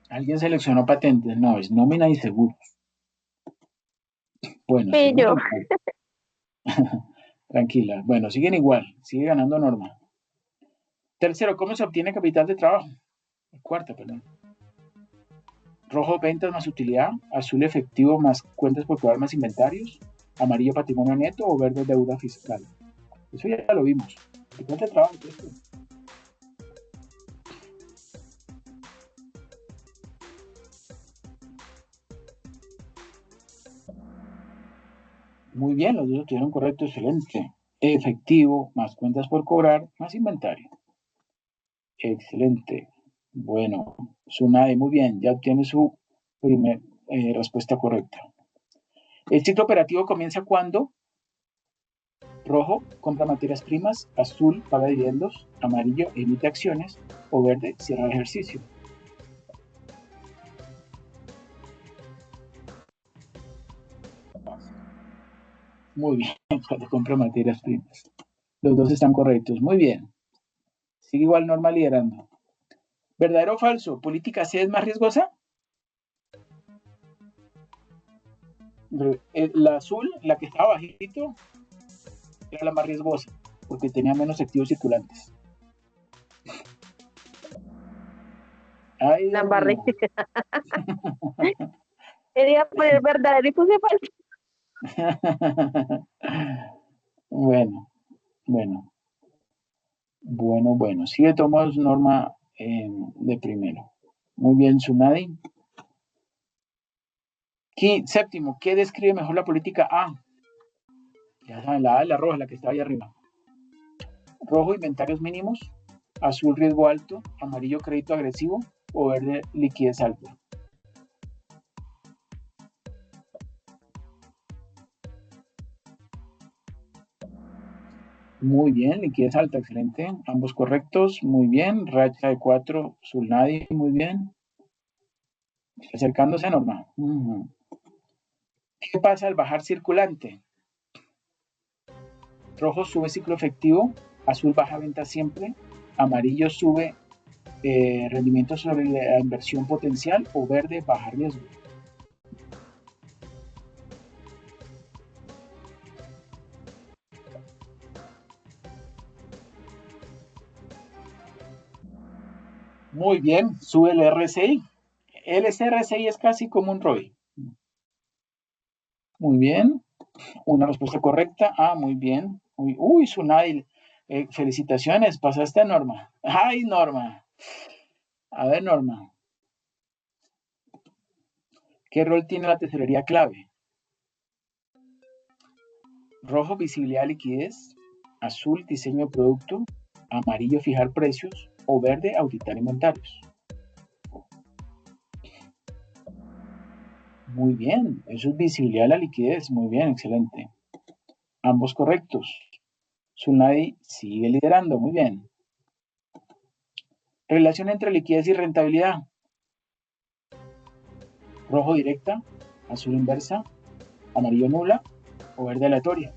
¿Alguien seleccionó patentes? No, es nómina y seguros. Bueno, Sí, yo. Tranquila. Bueno, siguen igual. Sigue ganando Norma. Tercero, ¿cómo se obtiene capital de trabajo? Cuarta, perdón. Rojo, ventas más utilidad. Azul, efectivo más cuentas por cobrar más inventarios. Amarillo, patrimonio neto o verde, deuda fiscal. Eso ya lo vimos. ¿De cuánto trabajo es esto? Muy bien, los dos estuvieron correctos, excelente. Efectivo, más cuentas por cobrar, más inventario. Excelente. Bueno, Tsunade, muy bien, ya obtiene su primera respuesta correcta. El ciclo operativo comienza cuando rojo compra materias primas, azul paga dividendos, amarillo emite acciones o verde cierra el ejercicio. Muy bien, cuando compra materias primas. Los dos están correctos. Muy bien. Sigue igual Norma liderando. ¿Verdadero o falso? ¿Política C es más riesgosa? La azul, la que estaba bajito, era la más riesgosa, porque tenía menos activos circulantes. Ay, La Dios embarré. mío. Quería poner verdadero y puse falso. Bueno, bueno. Bueno. Sigue tomamos Norma de primero. Muy bien, Tsunade. Séptimo, ¿qué describe mejor la política A? Ya saben, la A es la roja, la que está ahí arriba. Rojo, inventarios mínimos. Azul, riesgo alto. Amarillo, crédito agresivo. O verde, liquidez alta. Muy bien, liquidez alta, excelente. Ambos correctos, muy bien. Racha de 4, Tsunade, muy bien. Acercándose a Norma. ¿Qué pasa al bajar circulante? Rojo sube ciclo efectivo, azul baja venta siempre, amarillo sube rendimiento sobre la inversión potencial o verde baja riesgo. Muy bien, sube el RSI. El RSI es casi como un ROI. Muy bien, una respuesta correcta. Muy bien. Uy, Tsunade, felicitaciones, pasaste a Norma. Ay, Norma. A ver, Norma. ¿Qué rol tiene la tesorería clave? Rojo, visibilidad de liquidez. Azul, diseño de producto. Amarillo, fijar precios. O verde, auditar inventarios. Muy bien, eso es visibilidad de la liquidez. Muy bien, excelente. Ambos correctos. Tsunade sigue liderando. Muy bien. Relación entre liquidez y rentabilidad. Rojo directa, azul inversa, amarillo nula o verde aleatoria.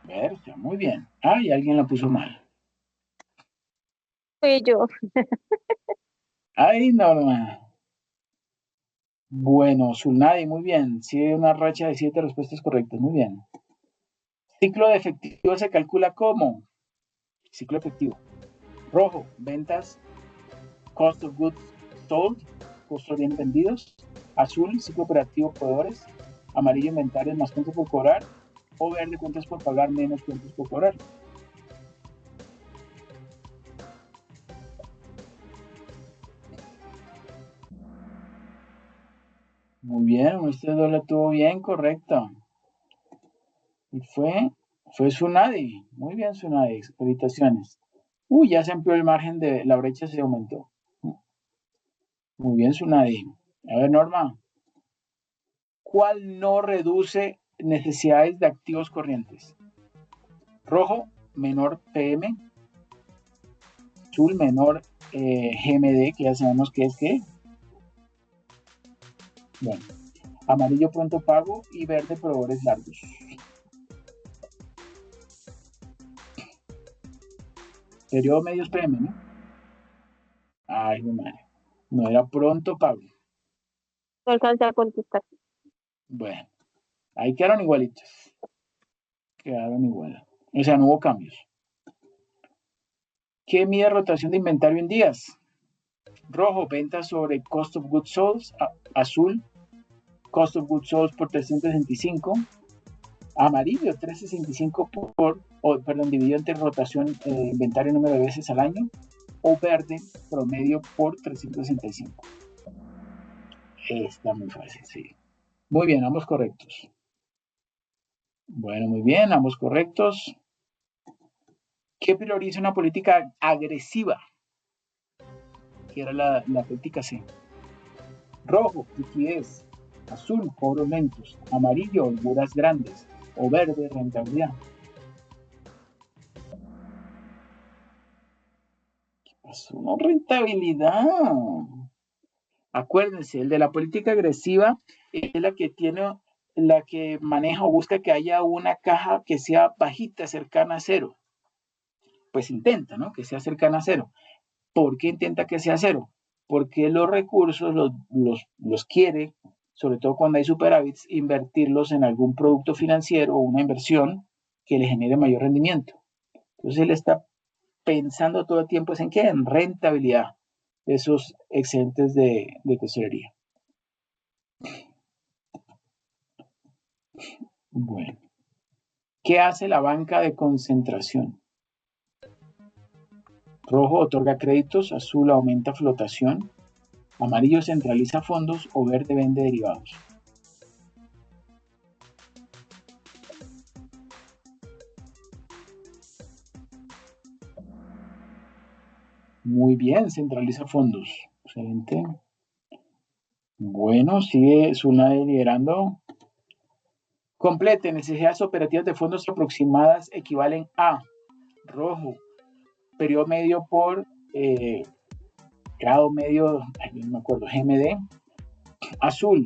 Verde, muy bien. Y alguien la puso mal. Fui yo. Ay, Norma. Bueno, Tsunade, muy bien. Sigue una racha de 7 respuestas correctas. Muy bien. Ciclo de efectivo se calcula como ciclo efectivo. Rojo, ventas, cost of goods sold, costos bien vendidos. Azul, ciclo operativo, proveedores. Amarillo, inventarios más cuentas por cobrar. O verde, cuentas por pagar menos cuentas por cobrar. Muy bien, usted la tuvo bien, correcto. Y fue Tsunade. Muy bien, Tsunade. Felicitaciones. Ya se amplió el margen de la brecha, se aumentó. Muy bien, Tsunade. A ver, Norma. ¿Cuál no reduce necesidades de activos corrientes? Rojo, menor PM. Azul, menor GMD, que ya sabemos que es qué. Bueno. Amarillo, pronto pago. Y verde, proveedores largos. Periodo medios PM, ¿no? Ay, mi madre. No era pronto pago. No alcancé a contestar. Bueno, ahí quedaron igualitos. Quedaron igual. O sea, no hubo cambios. ¿Qué mide rotación de inventario en días? Rojo, ventas sobre cost of goods sold. Azul, Cost of Goods Sold por 365. Amarillo, 365 dividido entre rotación, inventario número de veces al año. O verde, promedio por 365. Está muy fácil, sí. Muy bien, ambos correctos. Bueno, muy bien, ambos correctos. ¿Qué prioriza una política agresiva? Que era la política C. Rojo, liquidez. Azul, cobros lentos. Amarillo, holguras grandes. O verde, rentabilidad. ¿Qué pasó? No, rentabilidad. Acuérdense, el de la política agresiva es la que maneja o busca que haya una caja que sea bajita, cercana a cero. Pues intenta, ¿no? Que sea cercana a cero. ¿Por qué intenta que sea cero? Porque los recursos los quiere, sobre todo cuando hay superávits, invertirlos en algún producto financiero o una inversión que le genere mayor rendimiento. Entonces él está pensando todo el tiempo en qué, en rentabilidad de esos excedentes de tesorería. Bueno, ¿qué hace la banca de concentración? Rojo otorga créditos, azul aumenta flotación, amarillo centraliza fondos o verde vende derivados. Muy bien, centraliza fondos. Excelente. Bueno, sigue Zulnay liderando. Complete, necesidades operativas de fondos aproximadas equivalen a rojo, periodo medio por grado medio, no me acuerdo, GMD. Azul,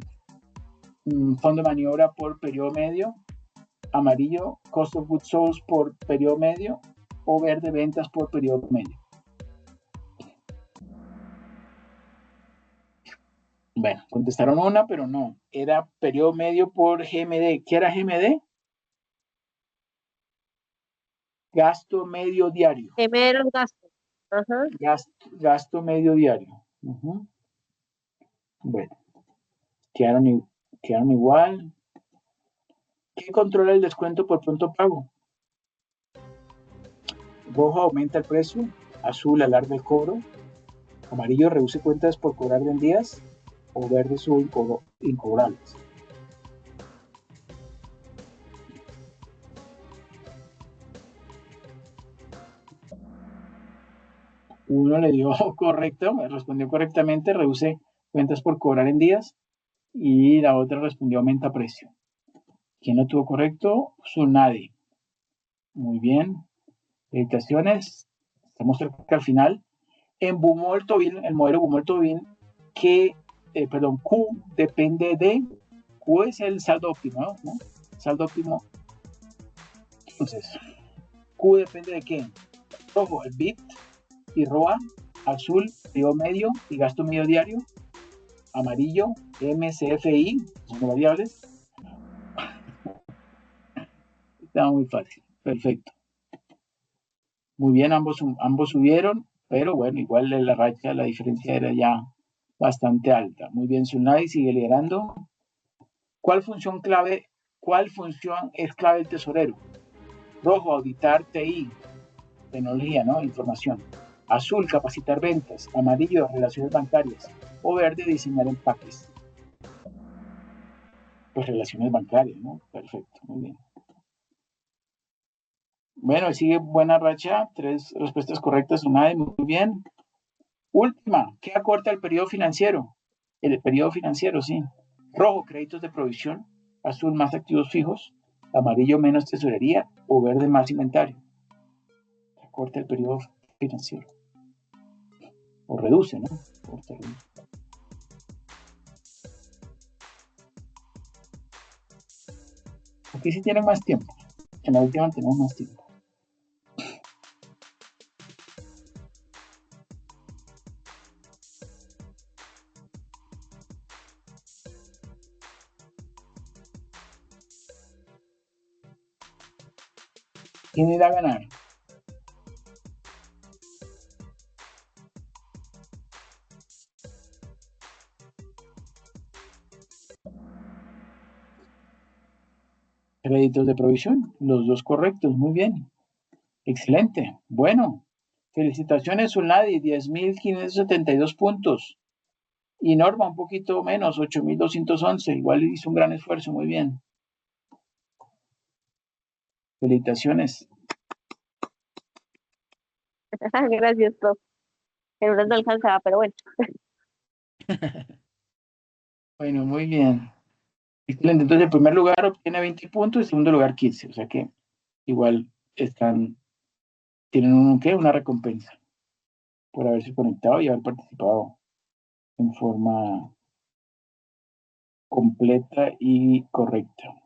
fondo de maniobra por periodo medio. Amarillo, cost of goods sold por periodo medio. O verde, ventas por periodo medio. Bueno, contestaron una, pero no. Era periodo medio por GMD. ¿Qué era GMD? Gasto medio diario. GMD era el gasto. Ajá. Gasto medio diario. Bueno, quedaron igual. ¿Qué controla el descuento por pronto pago? Rojo aumenta el precio. Azul alarga el cobro. Amarillo reduce cuentas por cobrar en días. O verde sube incobrables. Uno le dio correcto, respondió correctamente, reduce cuentas por cobrar en días. Y la otra respondió aumenta precio. ¿Quién lo tuvo correcto? Zulnay. Muy bien. Felicitaciones. Estamos cerca al final. En Bumol-Tobin, el modelo Bumol-Tobin, Q depende de, Q es el saldo óptimo, ¿no? Saldo óptimo. Entonces, Q depende de qué? Rojo, el BIP y ROA. Azul, periodo medio y gasto medio diario. Amarillo, MCFI, son variables. Está muy fácil. Perfecto. Muy bien, ambos subieron, pero bueno, igual la racha, la diferencia era ya bastante alta. Muy bien, Zulnay sigue liderando. ¿Cuál función es clave del tesorero? Rojo, auditar TI, tecnología, ¿no? Información. Azul, capacitar ventas. Amarillo, relaciones bancarias. O verde, diseñar empaques. Pues relaciones bancarias, ¿no? Perfecto, muy bien. Bueno, sigue buena racha, 3 respuestas correctas, Zulnay, muy bien. Última, ¿qué acorta el periodo financiero? El periodo financiero, sí. Rojo, créditos de provisión. Azul, más activos fijos. Amarillo, menos tesorería. O verde, más inventario. Acorta el periodo financiero. O reduce, ¿no? Aquí sí tienen más tiempo. En la última tenemos más tiempo. ¿Quién irá a ganar? Créditos de provisión, los dos correctos, muy bien. Excelente. Bueno, felicitaciones, Zulnadi, 10.572 puntos. Y Norma, un poquito menos, 8.211. Igual hizo un gran esfuerzo, muy bien. Felicitaciones. Gracias, profe. En unas no alcanzaba, pero bueno. Bueno, muy bien. Excelente. Entonces, el primer lugar obtiene 20 puntos y el segundo lugar 15. O sea que igual tienen una recompensa por haberse conectado y haber participado en forma completa y correcta.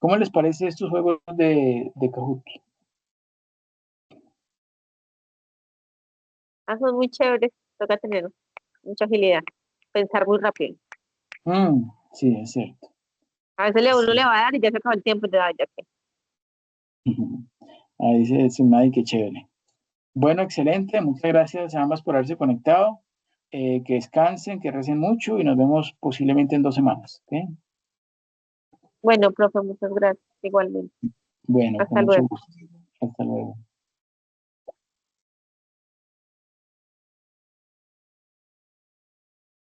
¿Cómo les parece estos juegos de Kahoot? Son muy chéveres. Toca tener mucha agilidad. Pensar muy rápido. Sí, es cierto. A veces uno le va a dar y ya se acabó el tiempo. Ya que. Ahí dice nadie, qué chévere. Bueno, excelente. Muchas gracias a ambas por haberse conectado. Que descansen, que recen mucho y nos vemos posiblemente en 2 semanas. ¿Okay? Bueno, profe, muchas gracias. Igualmente. Bueno, con Hasta mucho luego. gusto. Hasta luego.